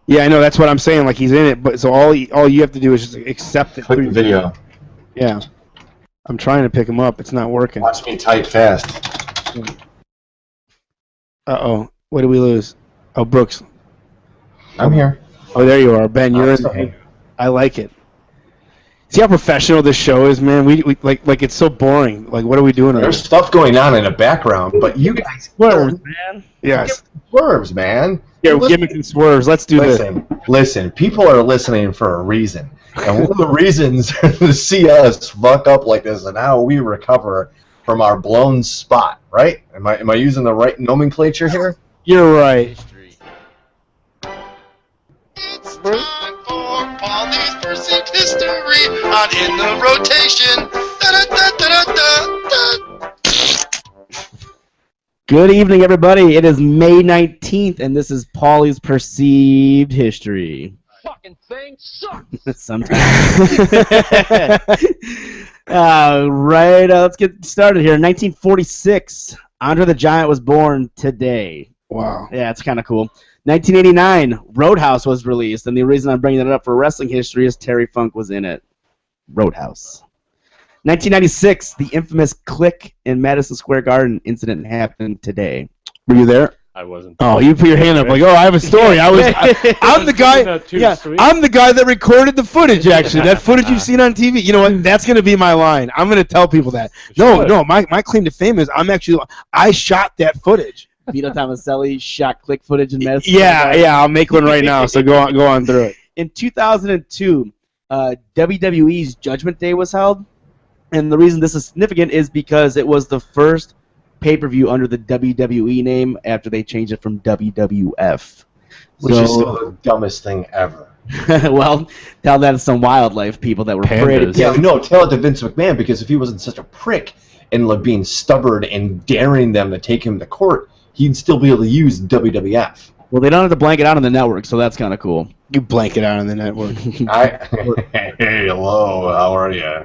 Yeah, I know. That's what I'm saying. Like, he's in it, but so all you have to do is just accept it. Click the video. Yeah. I'm trying to pick him up. It's not working. Watch me type fast. Uh-oh. What did we lose? Oh, Brooks. I'm here. Oh, there you are, Ben. You're still in. here. I like it. See how professional this show is, man. We like it's so boring. Like, what are we doing? There's stuff going on in the background, but you guys Swerves, man. Yes. Swerves, man. Yeah, gimmicks and swerves. Let's do this. Listen. People are listening for a reason, and one of the reasons to see us fuck up like this and how we recover from our blown spot. Right? Am I using the right nomenclature here? You're right. It's time for Paulie's Perceived History on In the Rotation. Da-da-da-da-da-da. Good evening, everybody. It is May 19th, and this is Paulie's Perceived History. Fucking thing sucks. Sometimes. Let's get started here. In 1946, Andre the Giant was born today. Wow. Yeah, it's kind of cool. 1989, Roadhouse was released, and the reason I'm bringing it up for wrestling history is Terry Funk was in it. Roadhouse. 1996, the infamous Click in Madison Square Garden incident happened today. Were you there? I wasn't. Oh, you put your hand up like, oh, I have a story. I'm the guy. Yeah, I'm the guy that recorded the footage. Actually, that footage you've seen on TV. You know what? That's gonna be my line. I'm gonna tell people that. No. My claim to fame is I shot that footage. Vito Tomaselli shot Click footage in Madison. Yeah. I'll make one right now. So go on through it. In 2002, WWE's Judgment Day was held, and the reason this is significant is because it was the first pay-per-view under the WWE name after they changed it from WWF. Which is still the dumbest thing ever. Well, tell that to some wildlife people that were pretty. Yeah, no, tell it to Vince McMahon, because if he wasn't such a prick and like being stubborn and daring them to take him to court, he'd still be able to use WWF. Well, they don't have to blank it out on the network, so that's kind of cool. You blank it out on the network. Hey, hello, how are you?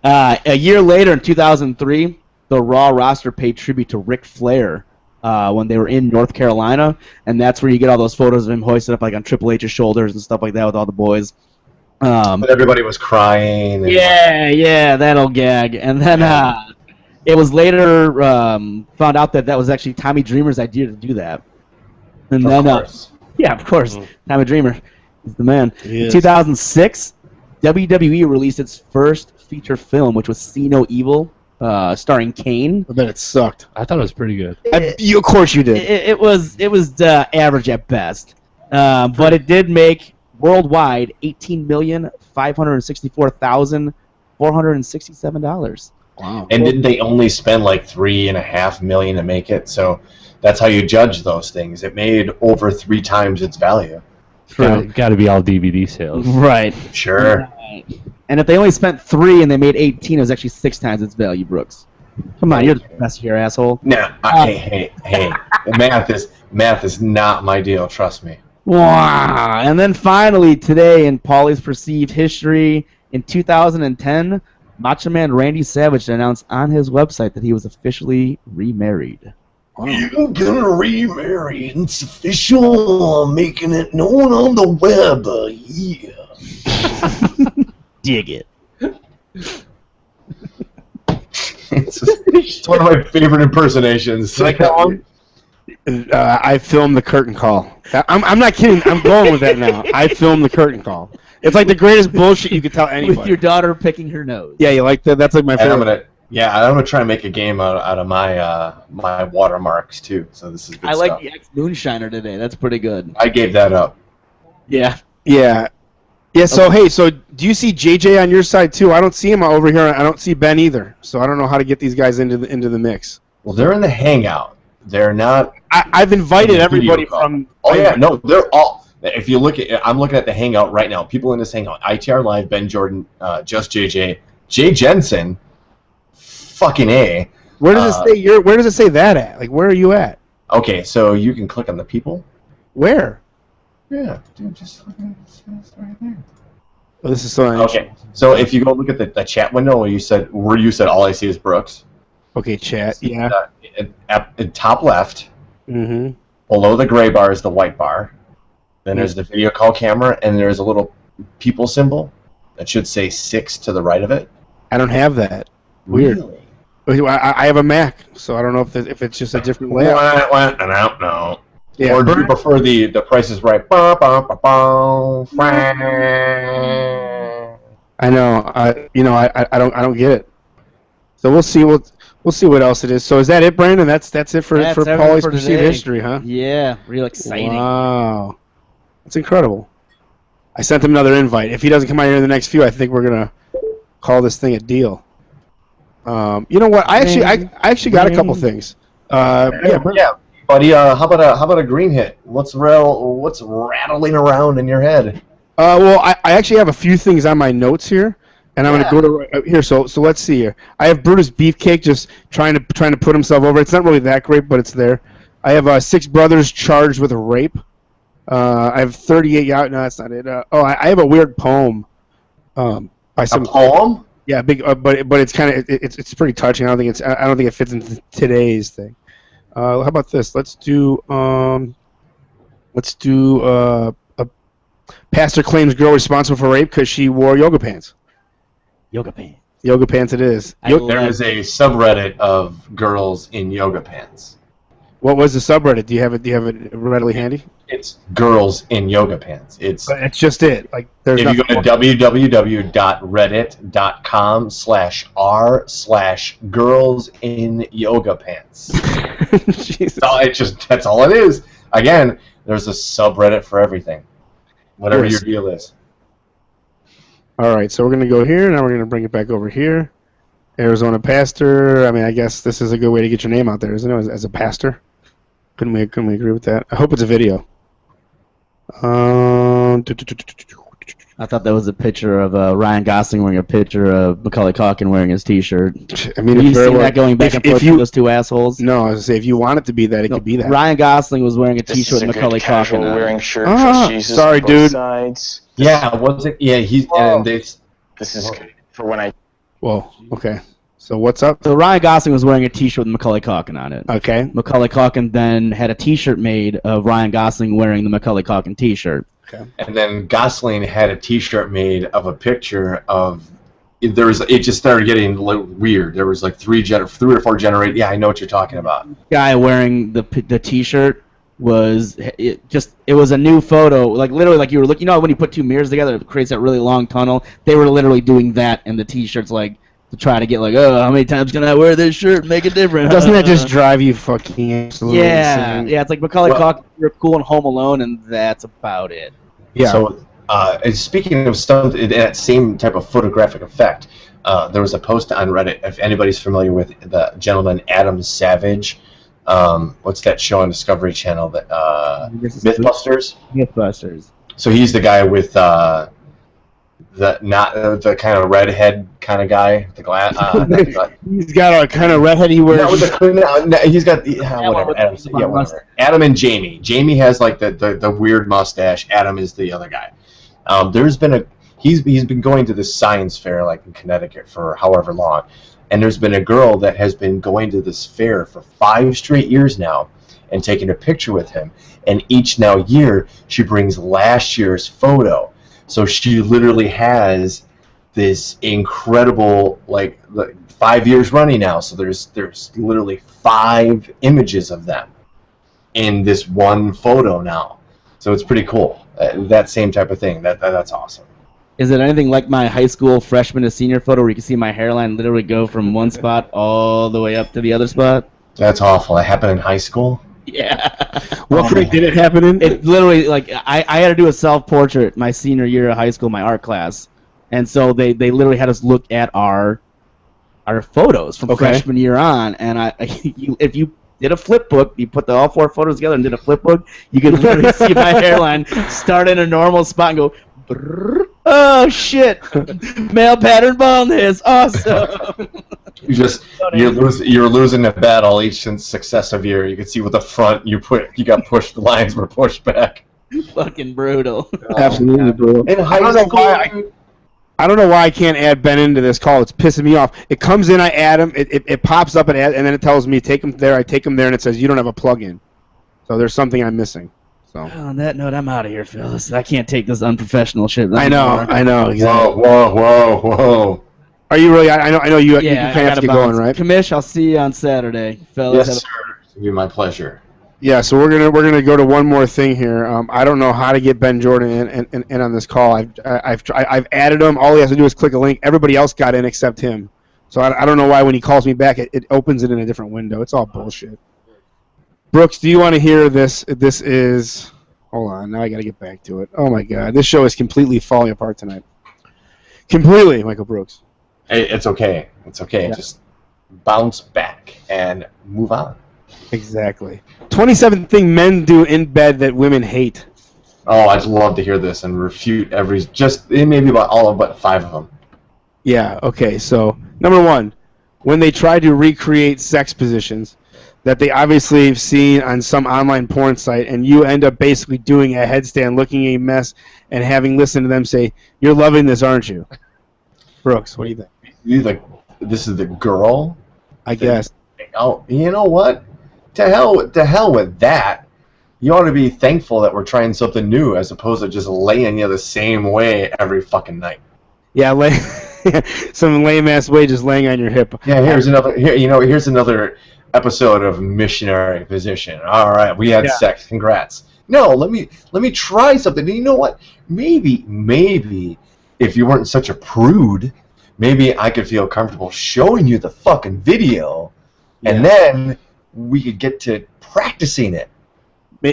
A year later, in 2003, the Raw roster paid tribute to Ric Flair when they were in North Carolina, and that's where you get all those photos of him hoisted up like on Triple H's shoulders and stuff like that with all the boys. But everybody was crying. And Yeah, that'll gag. And then it was later found out that was actually Tommy Dreamer's idea to do that. And then, of course, Tommy Dreamer is the man. In 2006, WWE released its first feature film, which was See No Evil, starring Kane. I bet it sucked. I thought it was pretty good. Of course you did. It was average at best, but it did make worldwide $18,564,467. Wow. And didn't they only spend like $3.5 million to make it? So that's how you judge those things. It made over 3 times its value. Got to be all DVD sales. Right. Sure. And if they only spent 3 and they made 18, it was actually 6 times its value, Brooks. Come on, you're the best here, asshole. No, hey. Math is not my deal. Trust me. Wow. And then finally, today in Paulie's Perceived History, in 2010, Macho Man Randy Savage announced on his website that he was officially remarried. Wow. You're gonna remarry. It's official. I'm making it known on the web. Yeah. Dig it. It's one of my favorite impersonations. Like that one? I filmed the curtain call. I'm not kidding. I'm going with that now. I filmed the curtain call. It's like the greatest bullshit you could tell anybody. With your daughter picking her nose. Yeah, you like that? That's like my favorite. I'm gonna try and make a game out of my my watermarks too. So this is good I like stuff. the Ex-Moonshiner today. That's pretty good. I gave that up. Yeah. Yeah. So hey, do you see JJ on your side too? I don't see him over here. I don't see Ben either. So I don't know how to get these guys into the mix. Well, they're in the hangout. They're not. I've invited everybody from. Oh yeah, no, they're all. If you look at, I'm looking at the hangout right now. People in this hangout: ITR Live, Ben Jordan, Just JJ, Jay Jensen, fucking A. Where does it say? Where does it say that at? Like, where are you at? Okay, so you can click on the people. Where? Yeah, dude, just look at it. It's right there. Oh, this is so nice. Okay, so if you go look at the chat window where you said all I see is Brooks. Okay, chat. Yeah. At top left. Mm-hmm. Below the gray bar is the white bar. Then there's the video call camera, and there's a little people symbol that should say 6 to the right of it. I don't have that. Weird. Really? I have a Mac, so I don't know if it's just a different layout. No. Yeah, Or do you prefer the Price is Right? I know. I don't get it. So we'll see. We'll see what else it is. So is that it, Brandon? That's it for everything Paulie's for Perceived today. History, huh? Yeah, real exciting. Wow, that's incredible. I sent him another invite. If he doesn't come out here in the next few, I think we're gonna call this thing a deal. You know what? I actually got a couple things. Yeah, buddy. How about a green hit? What's rattling around in your head? Well, I actually have a few things on my notes here, and I'm going to go to here. So let's see here. I have Brutus Beefcake just trying to put himself over. It's not really that great, but it's there. I have 6 brothers charged with a rape. I have 38. No, that's not it. I have a weird poem. By some poem. Yeah, big. But it's kind of it's pretty touching. I don't think it fits into today's thing. How about this? Let's do a pastor claims girl responsible for rape because she wore yoga pants. Yoga pants. Yoga pants it is. There is a subreddit of girls in yoga pants. What was the subreddit? Do you have it readily handy? It's girls in yoga pants. It's just it. Like there's if you go to www.reddit.com/r/girls in yoga pants. That's all it is. Again, there's a subreddit for everything. Whatever your deal is. All right, so we're gonna go here. Now we're gonna bring it back over here. Arizona pastor. I mean, I guess this is a good way to get your name out there, isn't it? As a pastor. Couldn't we agree with that? I hope it's a video. I thought that was a picture of Ryan Gosling wearing a picture of Macaulay Culkin wearing his T-shirt. I mean, you seen that going back and forth with those two assholes? No, I was gonna say if you want it to be that, it could be that. Ryan Gosling was wearing a T-shirt with Macaulay Culkin on. Wearing shirt. Jesus, sorry, both dude. Sides. Yeah, was it? Yeah, he's and it's. This is for when I. Whoa. Okay. So what's up? So Ryan Gosling was wearing a T-shirt with Macaulay Culkin on it. Okay. Macaulay Culkin then had a T-shirt made of Ryan Gosling wearing the Macaulay Culkin T-shirt. Okay. And then Gosling had a T-shirt made of a picture of. It just started getting weird. There was like 3 or 4 generations. Yeah, I know what you're talking about. Guy wearing the T-shirt was it was a new photo, like literally like you were looking. You know when you put 2 mirrors together, it creates that really long tunnel. They were literally doing that, and the T-shirts like. To try to get like, oh, how many times can I wear this shirt and make it different? Doesn't that just drive you fucking absolutely insane? Yeah, it's like Macaulay Culkin, you're cool in Home Alone, and that's about it. Yeah. So, speaking of stuff, that same type of photographic effect, there was a post on Reddit. If anybody's familiar with the gentleman Adam Savage, what's that show on Discovery Channel? That Mythbusters. Mythbusters. So he's the guy with the kind of redhead kind of guy, the glass. He's got a kind of redhead. He's got whatever. Adam and Jamie. Jamie has like the weird mustache. Adam is the other guy. He's been going to this science fair like in Connecticut for however long, and there's been a girl that has been going to this fair for 5 straight years now, and taking a picture with him. And each year she brings last year's photo. So she literally has this incredible, like 5 years running now. So there's literally 5 images of them in this one photo now. So it's pretty cool. That same type of thing. That's awesome. Is it anything like my high school freshman to senior photo where you can see my hairline literally go from one spot all the way up to the other spot? That's awful. It happened in high school? Yeah. What grade did it happen in? It literally, like, I had to do a self-portrait my senior year of high school, my art class. And so they literally had us look at our photos from freshman year on. And if you did a flip book, you put all 4 photos together and did a flip book, you could literally see my hairline start in a normal spot and go, brrr, oh shit, male pattern baldness, awesome. You're losing the battle each successive year. You can see with the front you got pushed. The lines were pushed back. Fucking brutal. Absolutely brutal. In high school, I don't know why I can't add Ben into this call. It's pissing me off. It comes in, I add him. It pops up and then it tells me take him there. I take him there, and it says you don't have a plug-in. So there's something I'm missing. So on that note, I'm out of here, Phyllis. I can't take this unprofessional shit. I know. Exactly. Whoa. Are you really? I know you. Yeah, you kind of have to get going, right? Commish, I'll see you on Saturday, fellas. Yes, sir. It'll be my pleasure. Yeah, so we're gonna go to one more thing here. I don't know how to get Ben Jordan in on this call. I've added him. All he has to do is click a link. Everybody else got in except him. So I don't know why when he calls me back it opens it in a different window. It's all bullshit. Brooks, do you want to hear this? This is. Hold on, now I got to get back to it. Oh my God, this show is completely falling apart tonight. Completely, Michael Brooks. It's okay. It's okay. Yeah. Just bounce back and move on. Exactly. 27th thing men do in bed that women hate. Oh, I'd love to hear this and refute maybe about all of but 5 of them. Yeah, okay, so number 1, when they try to recreate sex positions that they obviously have seen on some online porn site, and you end up basically doing a headstand, looking a mess, and having listened to them say, "You're loving this, aren't you?" Brooks, what do you think? This is the girl? I guess. Oh, you know what? To hell with that. You ought to be thankful that we're trying something new as opposed to just laying you the same way every fucking night. Yeah, some lame ass way just laying on your hip. Yeah, here's another episode of Missionary Position. All right, we had sex. Congrats. No, let me try something. You know what? Maybe if you weren't such a prude, maybe I could feel comfortable showing you the fucking video, and then we could get to practicing it.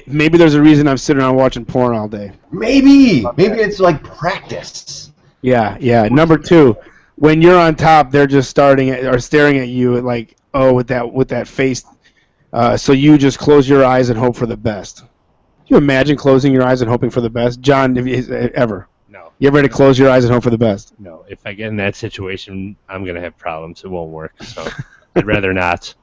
Maybe there's a reason I'm sitting around watching porn all day. Maybe it's like practice. Yeah. Number 2, when you're on top, they're just staring at you like, oh, with that face. So you just close your eyes and hope for the best. Can you imagine closing your eyes and hoping for the best, John? Ever? No. You ever had to close your eyes and hope for the best? No. If I get in that situation, I'm gonna have problems. It won't work. So I'd rather not.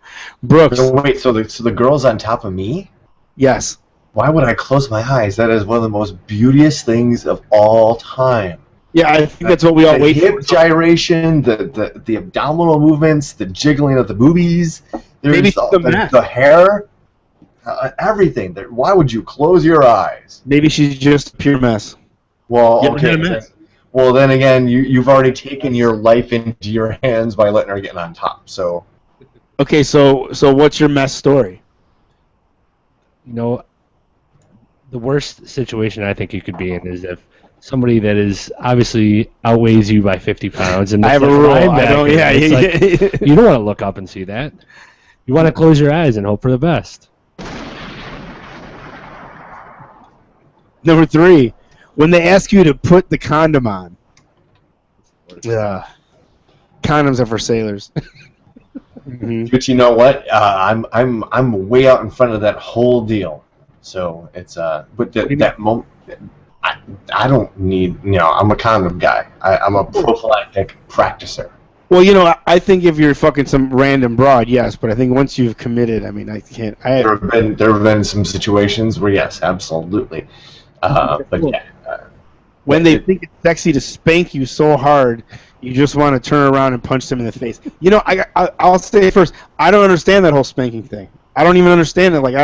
Brooks. So wait, so the girl's on top of me? Yes. Why would I close my eyes? That is one of the most beauteous things of all time. Yeah, I think that's what we all wait for. The hip gyration, the abdominal movements, the jiggling of the boobies, Maybe the hair, everything. Why would you close your eyes? Maybe she's just a pure mess. Well, You ever okay. had a mess? Well, then again, you've already taken your life into your hands by letting her get on top. So. Okay, so what's your mess story? You know, the worst situation I think you could be in is if somebody that is obviously outweighs you by 50 pounds and I have a rule. You don't want to look up and see that. You want to close your eyes and hope for the best. Number 3, when they ask you to put the condom on. Condoms are for sailors. But you know what? I'm way out in front of that whole deal. So it's but that moment. I don't need, I'm a condom guy. I'm a prophylactic practicer. Well, I think if you're fucking some random broad, yes, but I think once you've committed, I mean, I can't. There have been some situations where, yes, absolutely. But yeah. When they think it's sexy to spank you so hard, you just want to turn around and punch them in the face. I'll say first, I don't understand that whole spanking thing. I don't even understand it. Like,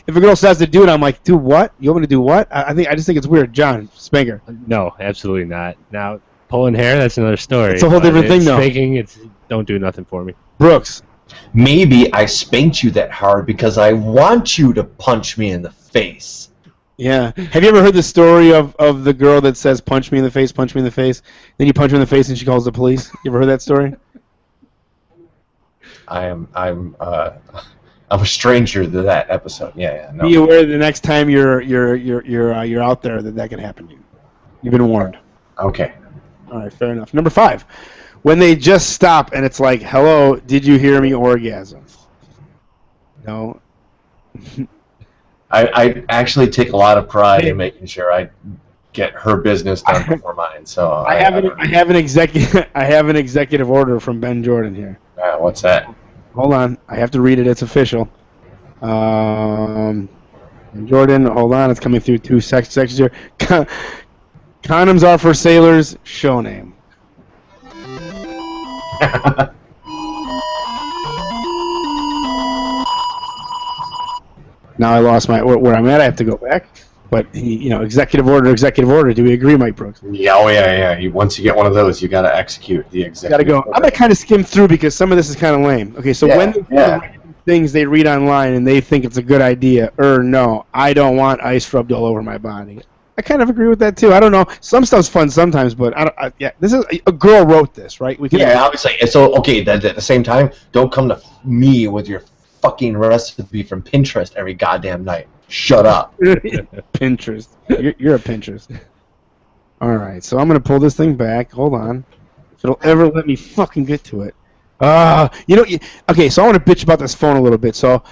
if a girl says to do it, I'm like, do what? You want me to do what? I just think it's weird. John, spank her. No, absolutely not. Now, pulling hair, that's another story. It's a whole different thing, though. Spanking, don't do nothing for me. Brooks. Maybe I spanked you that hard because I want you to punch me in the face. Yeah. Have you ever heard the story of the girl that says, punch me in the face, punch me in the face? Then you punch her in the face and she calls the police? You ever heard that story? I'm a stranger to that episode. Yeah. No. Be aware the next time you're out there that can happen to you. You've been warned. Okay. All right, fair enough. Number 5, when they just stop and it's like, hello, did you hear me orgasm? No. I actually take a lot of pride in making sure I get her business done before mine. So I have an executive order from Ben Jordan here. What's that? Hold on, I have to read it. It's official. Ben Jordan, hold on, it's coming through 2 seconds here. Condoms are for sailors. Show name. Now I lost where I'm at. I have to go back. But executive order. Do we agree, Mike Brooks? Yeah, yeah. Once you get one of those, you got to execute the executive. Got to go. I'm gonna kind of skim through because some of this is kind of lame. Okay, so when things they read online and they think it's a good idea. No, I don't want ice rubbed all over my body. I kind of agree with that too. I don't know. Some stuff's fun sometimes, but yeah, this is a girl wrote this, right? Yeah, obviously. So okay, at the same time, don't come to me with your fucking recipe from Pinterest every goddamn night. Shut up. Pinterest. You're a Pinterest. All right, so I'm gonna pull this thing back. Hold on. If it'll ever let me fucking get to it. Okay, so I want to bitch about this phone a little bit. So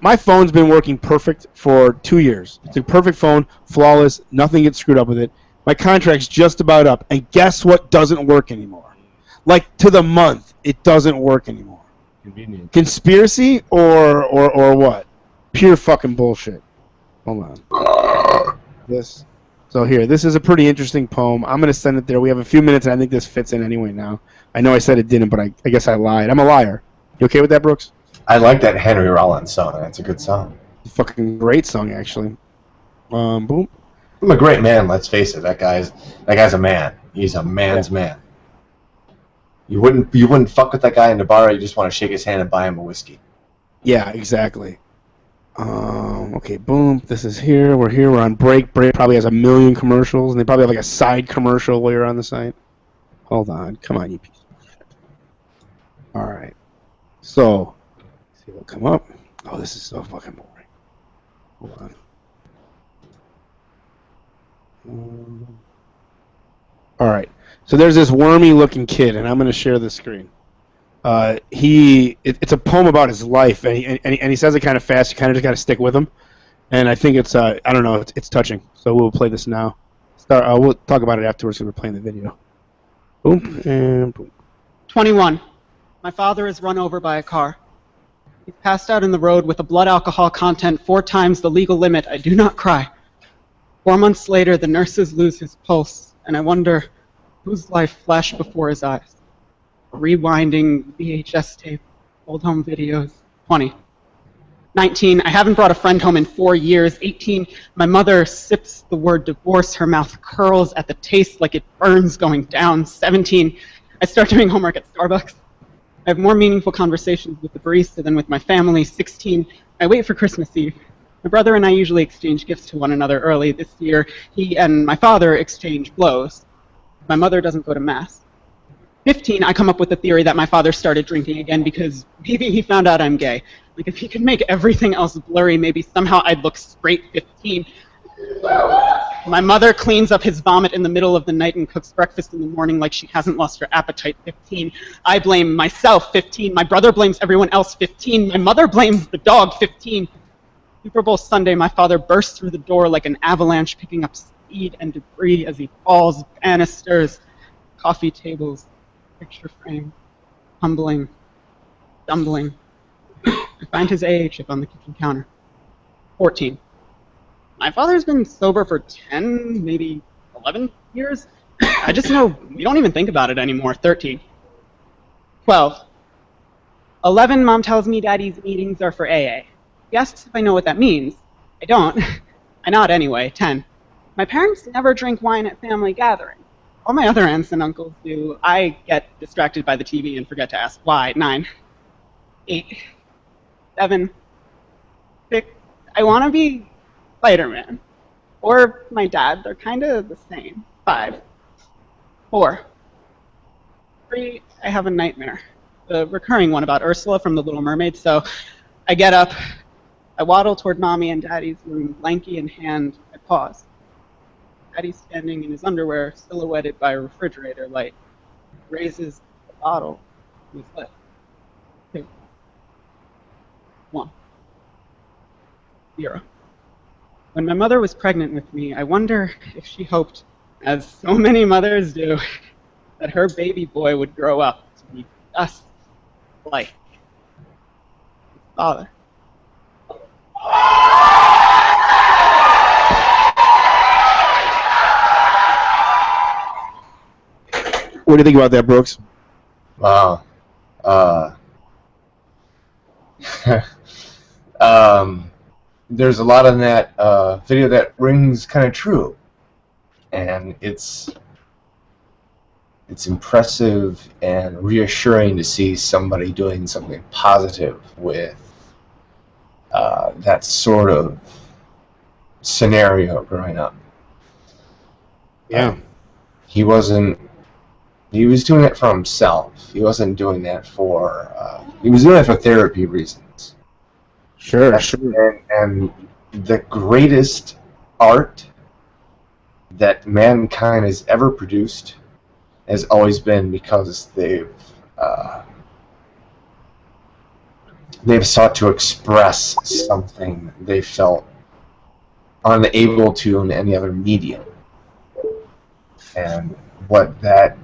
my phone's been working perfect for 2 years. It's a perfect phone, flawless, nothing gets screwed up with it. My contract's just about up, and guess what doesn't work anymore? Like, to the month, it doesn't work anymore. Convenient. Conspiracy or what? Pure fucking bullshit. Hold on. This. So here, this is a pretty interesting poem. I'm going to send it there. We have a few minutes, and I think this fits in anyway now. I know I said it didn't, but I guess I lied. I'm a liar. You okay with that, Brooks? I like that Henry Rollins song. That's a good song. It's a fucking great song, actually. Boom. I'm a great man, let's face it. That guy's a man. He's a man's man. You wouldn't fuck with that guy in the bar. You just want to shake his hand and buy him a whiskey. Yeah, exactly. Okay, boom. This is here. We're here. We're on break. Break probably has a million commercials, and they probably have like a side commercial while you're on the site. Hold on. Come on, you piece of shit. All right. So, let's see what'll come up. Oh, this is so fucking boring. Hold on. All right. So there's this wormy-looking kid, and I'm going to share the screen. It's a poem about his life, and he says it kind of fast. You kind of just got to stick with him. And I think it's I don't know, it's touching. So we'll play this now. We'll talk about it afterwards when we're playing the video. Boom and boom. 21. My father is run over by a car. He's passed out in the road with a blood alcohol content 4 times the legal limit. I do not cry. 4 months later, the nurses lose his pulse, and I wonder whose life flashed before his eyes. Rewinding VHS tape, old home videos. 20. 19. I haven't brought a friend home in 4 years. 18. My mother sips the word divorce. Her mouth curls at the taste like it burns going down. 17. I start doing homework at Starbucks. I have more meaningful conversations with the barista than with my family. 16. I wait for Christmas Eve. My brother and I usually exchange gifts to one another early. This year, he and my father exchange blows. My mother doesn't go to Mass. 15, I come up with the theory that my father started drinking again because maybe he found out I'm gay. Like, if he could make everything else blurry, maybe somehow I'd look straight. 15. My mother cleans up his vomit in the middle of the night and cooks breakfast in the morning like she hasn't lost her appetite. 15. I blame myself. 15. My brother blames everyone else. 15. My mother blames the dog. 15. Super Bowl Sunday, my father bursts through the door like an avalanche, picking up speed and debris as he falls. Banisters, coffee tables, picture frame, humbling, stumbling. I find his AA chip on the kitchen counter. 14. My father's been sober for 10, maybe 11 years. I just know we don't even think about it anymore. 13. 12. 11, Mom tells me Daddy's meetings are for AA. He asks if I know what that means. I don't. I nod anyway. 10. My parents never drink wine at family gatherings. All my other aunts and uncles do. I get distracted by the TV and forget to ask why. 9. 8. 7. 6. I want to be Spider-Man. Or my dad. They're kind of the same. 5. 4. 3. I have a nightmare. The recurring one about Ursula from The Little Mermaid. So I get up. I waddle toward Mommy and Daddy's room, blankie in hand. I pause. Daddy's standing in his underwear, silhouetted by a refrigerator light. Raises the bottle to his lip. 2. 1. 0. When my mother was pregnant with me, I wonder if she hoped, as so many mothers do, that her baby boy would grow up to be just like his father. What do you think about that, Brooks? Wow. There's a lot in that video that rings kind of true, and it's impressive and reassuring to see somebody doing something positive with that sort of scenario growing up. Yeah. He was doing it for himself. He wasn't doing that for, he was doing it for therapy reasons. Sure. And the greatest art that mankind has ever produced has always been because they've sought to express something they felt unable to in any other medium. And what that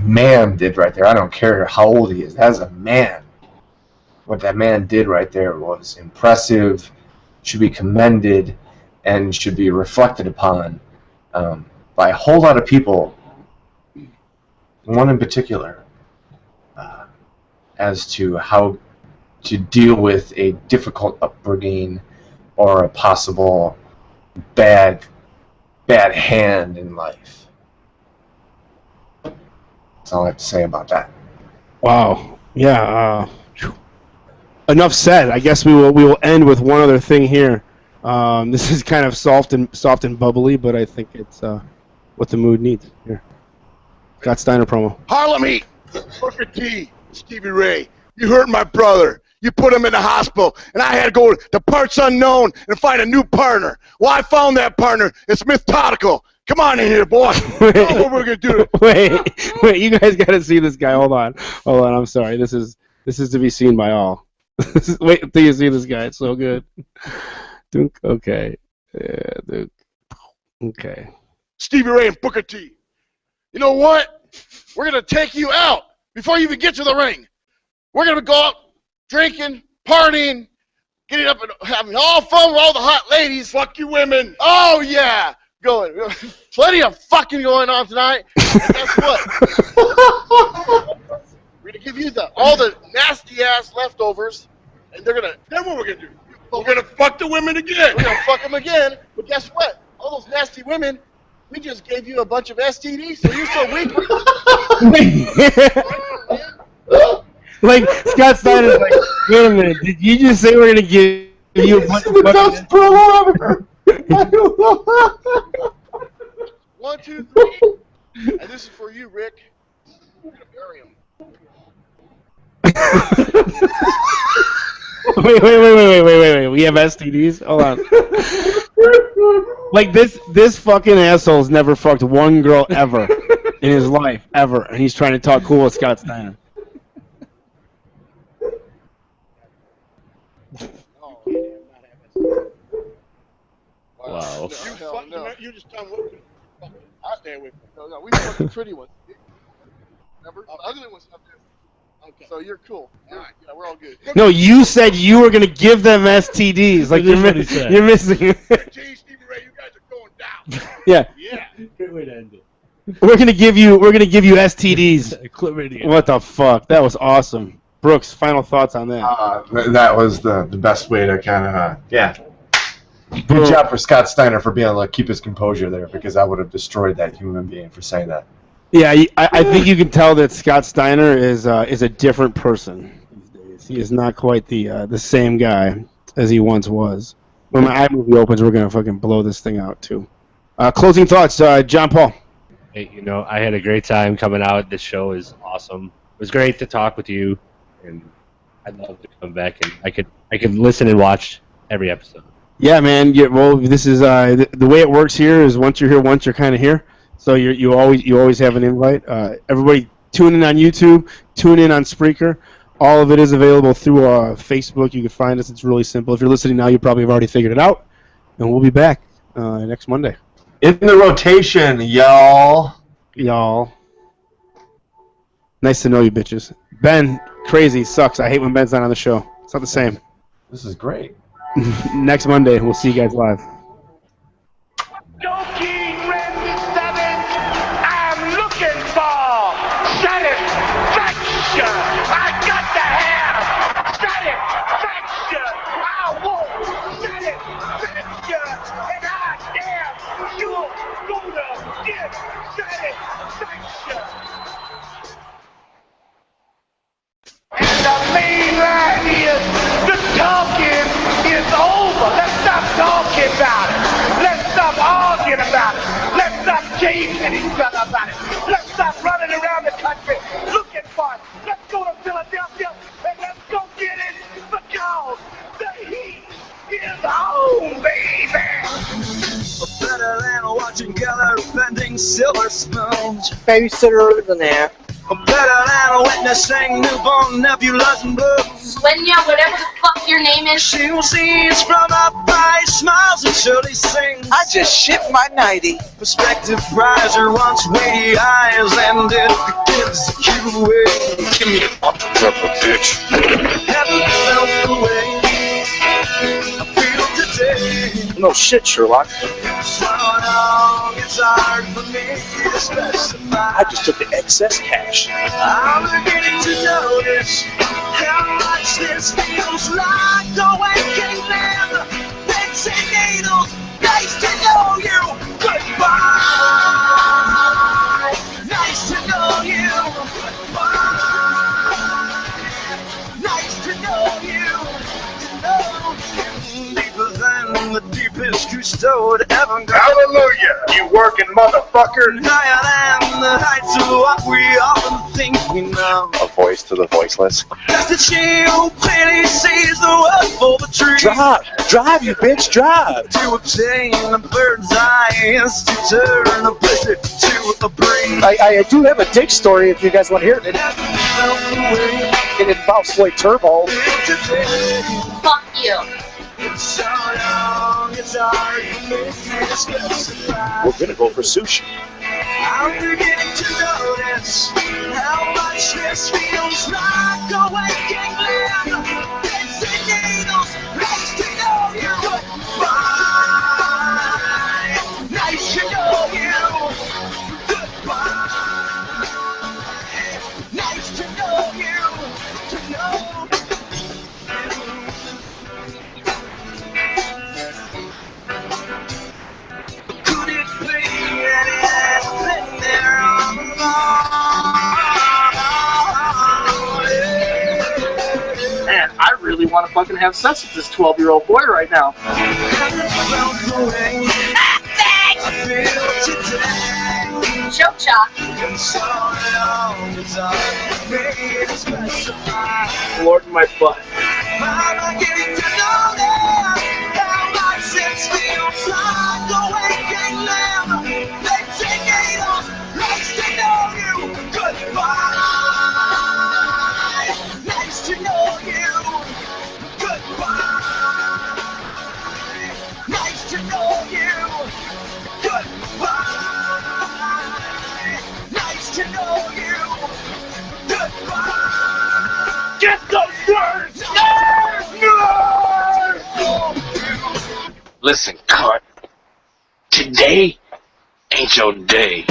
man did right there, I don't care how old he is, as a man, what that man did right there was impressive, should be commended, and should be reflected upon by a whole lot of people, one in particular, as to how to deal with a difficult upbringing or a possible bad hand in life. That's all I have to say about that. Wow. Yeah. Enough said. I guess we will end with one other thing here. This is kind of soft and bubbly, but I think it's what the mood needs. Here, Scott Steiner promo. Harlem Heat, Booker T, Stevie Ray. You hurt my brother. You put him in the hospital, and I had to go to parts unknown and find a new partner. Well, I found that partner. It's methodical. Come on in here, boy. What we're gonna do? Wait! You guys got to see this guy. Hold on. I'm sorry. This is to be seen by all. Wait until you see this guy. It's so good. Dunk. Okay. Yeah, Dunk. Okay. Stevie Ray and Booker T. You know what? We're gonna take you out before you even get to the ring. We're gonna go out drinking, partying, getting up and having all fun with all the hot ladies. Fuck you, women. Oh yeah, going. Plenty of fucking going on tonight. And guess what? We're gonna give you all the nasty ass leftovers, and then what we're gonna do? We're gonna fuck the women again. We're gonna fuck them again. But guess what? All those nasty women, we just gave you a bunch of STDs, so you're so weak. Like Scott Steiner's like, wait a minute, did you just say we're gonna give you a bunch of best promo ever? 1, 2, 3, and this is for you, Rick. We're gonna bury him. Wait. We have STDs? Hold on. Like this fucking asshole's never fucked one girl ever in his life, ever, and he's trying to talk cool with Scott Steiner. Wow. You just tell me what I stay away from. No, we fuck the pretty ones. Remember? The ugly ones up there. Okay. So you're cool. All right. Yeah, we're all good. No, you said you were gonna give them STDs. Like you're missing. Stevie Ray, you guys are going down. Yeah. Yeah. Great way to end it. We're gonna give you STDs. Clip radio. What the fuck? That was awesome. Brooks, final thoughts on that? That was the best way to kind of Good job for Scott Steiner for being able to keep his composure there, because I would have destroyed that human being for saying that. Yeah, I think you can tell that Scott Steiner is a different person these days. He is not quite the same guy as he once was. When my iMovie opens, we're gonna fucking blow this thing out too. Closing thoughts, John Paul. Hey, I had a great time coming out. This show is awesome. It was great to talk with you, and I'd love to come back and I could listen and watch every episode. Yeah, man. Well, this is the way it works here is once you're here, once you're kind of here. So you always have an invite. Everybody tune in on YouTube, tune in on Spreaker. All of it is available through Facebook. You can find us. It's really simple. If you're listening now, you probably have already figured it out. And we'll be back next Monday. In the rotation, y'all. Nice to know you, bitches. Ben, crazy, sucks. I hate when Ben's not on the show. It's not the same. This is great. Next Monday, we'll see you guys live. I'm looking for satisfaction. I got to have satisfaction. I want satisfaction. And I damn sure gonna get satisfaction. And the main line is the talking is together bending silver spoons. Babysitter than that. Better than witnessing newborn nebulas and blues. Lenya, whatever the fuck your name is. She sees from up high, smiles and surely sings. I just shit my nightie. Perspective fries her once weighty eyes, and it begins to give away. Give me a fucking rubber, bitch. Heaven felt the way I feel today. No shit, Sherlock. So long, it's hard for me to specify. I just took the excess cash. I'm beginning to notice how much this feels like the waking land. Pins and needles, nice to know you. Goodbye. Nice to know you. Goodbye. Nice to know you. To know deeper than the deepest you stowed ever go. Hallelujah, you working motherfucker. Higher than the heights of what we often think we know. A voice to the voiceless. Just that she who clearly sees the wood for the tree. Drive, you bitch, drive. To obtain a bird's eye is to turn a blizzard to a breeze. I do have a dig story if you guys want to hear it. It involves Floyd Turbo. Fuck you. So long, it's hard for me to specify. We're gonna go for sushi. I'm beginning to notice how much this feels like a waking land. Pins and needles, nice to know you. Goodbye, nice to know you. Goodbye, nice to know you. To know. Could it be that it has been there all along? Man, I really want to fucking have sex with this 12-year-old boy right now. Choke chop. Lord in my butt. I'm getting to know that how much it feels like a waking lamb. Pins and needles, nice to know you. Goodbye, nice to know you. Goodbye, nice to know you. Goodbye, nice to know you. Goodbye. Get those words! Listen, cunt. Today ain't your day.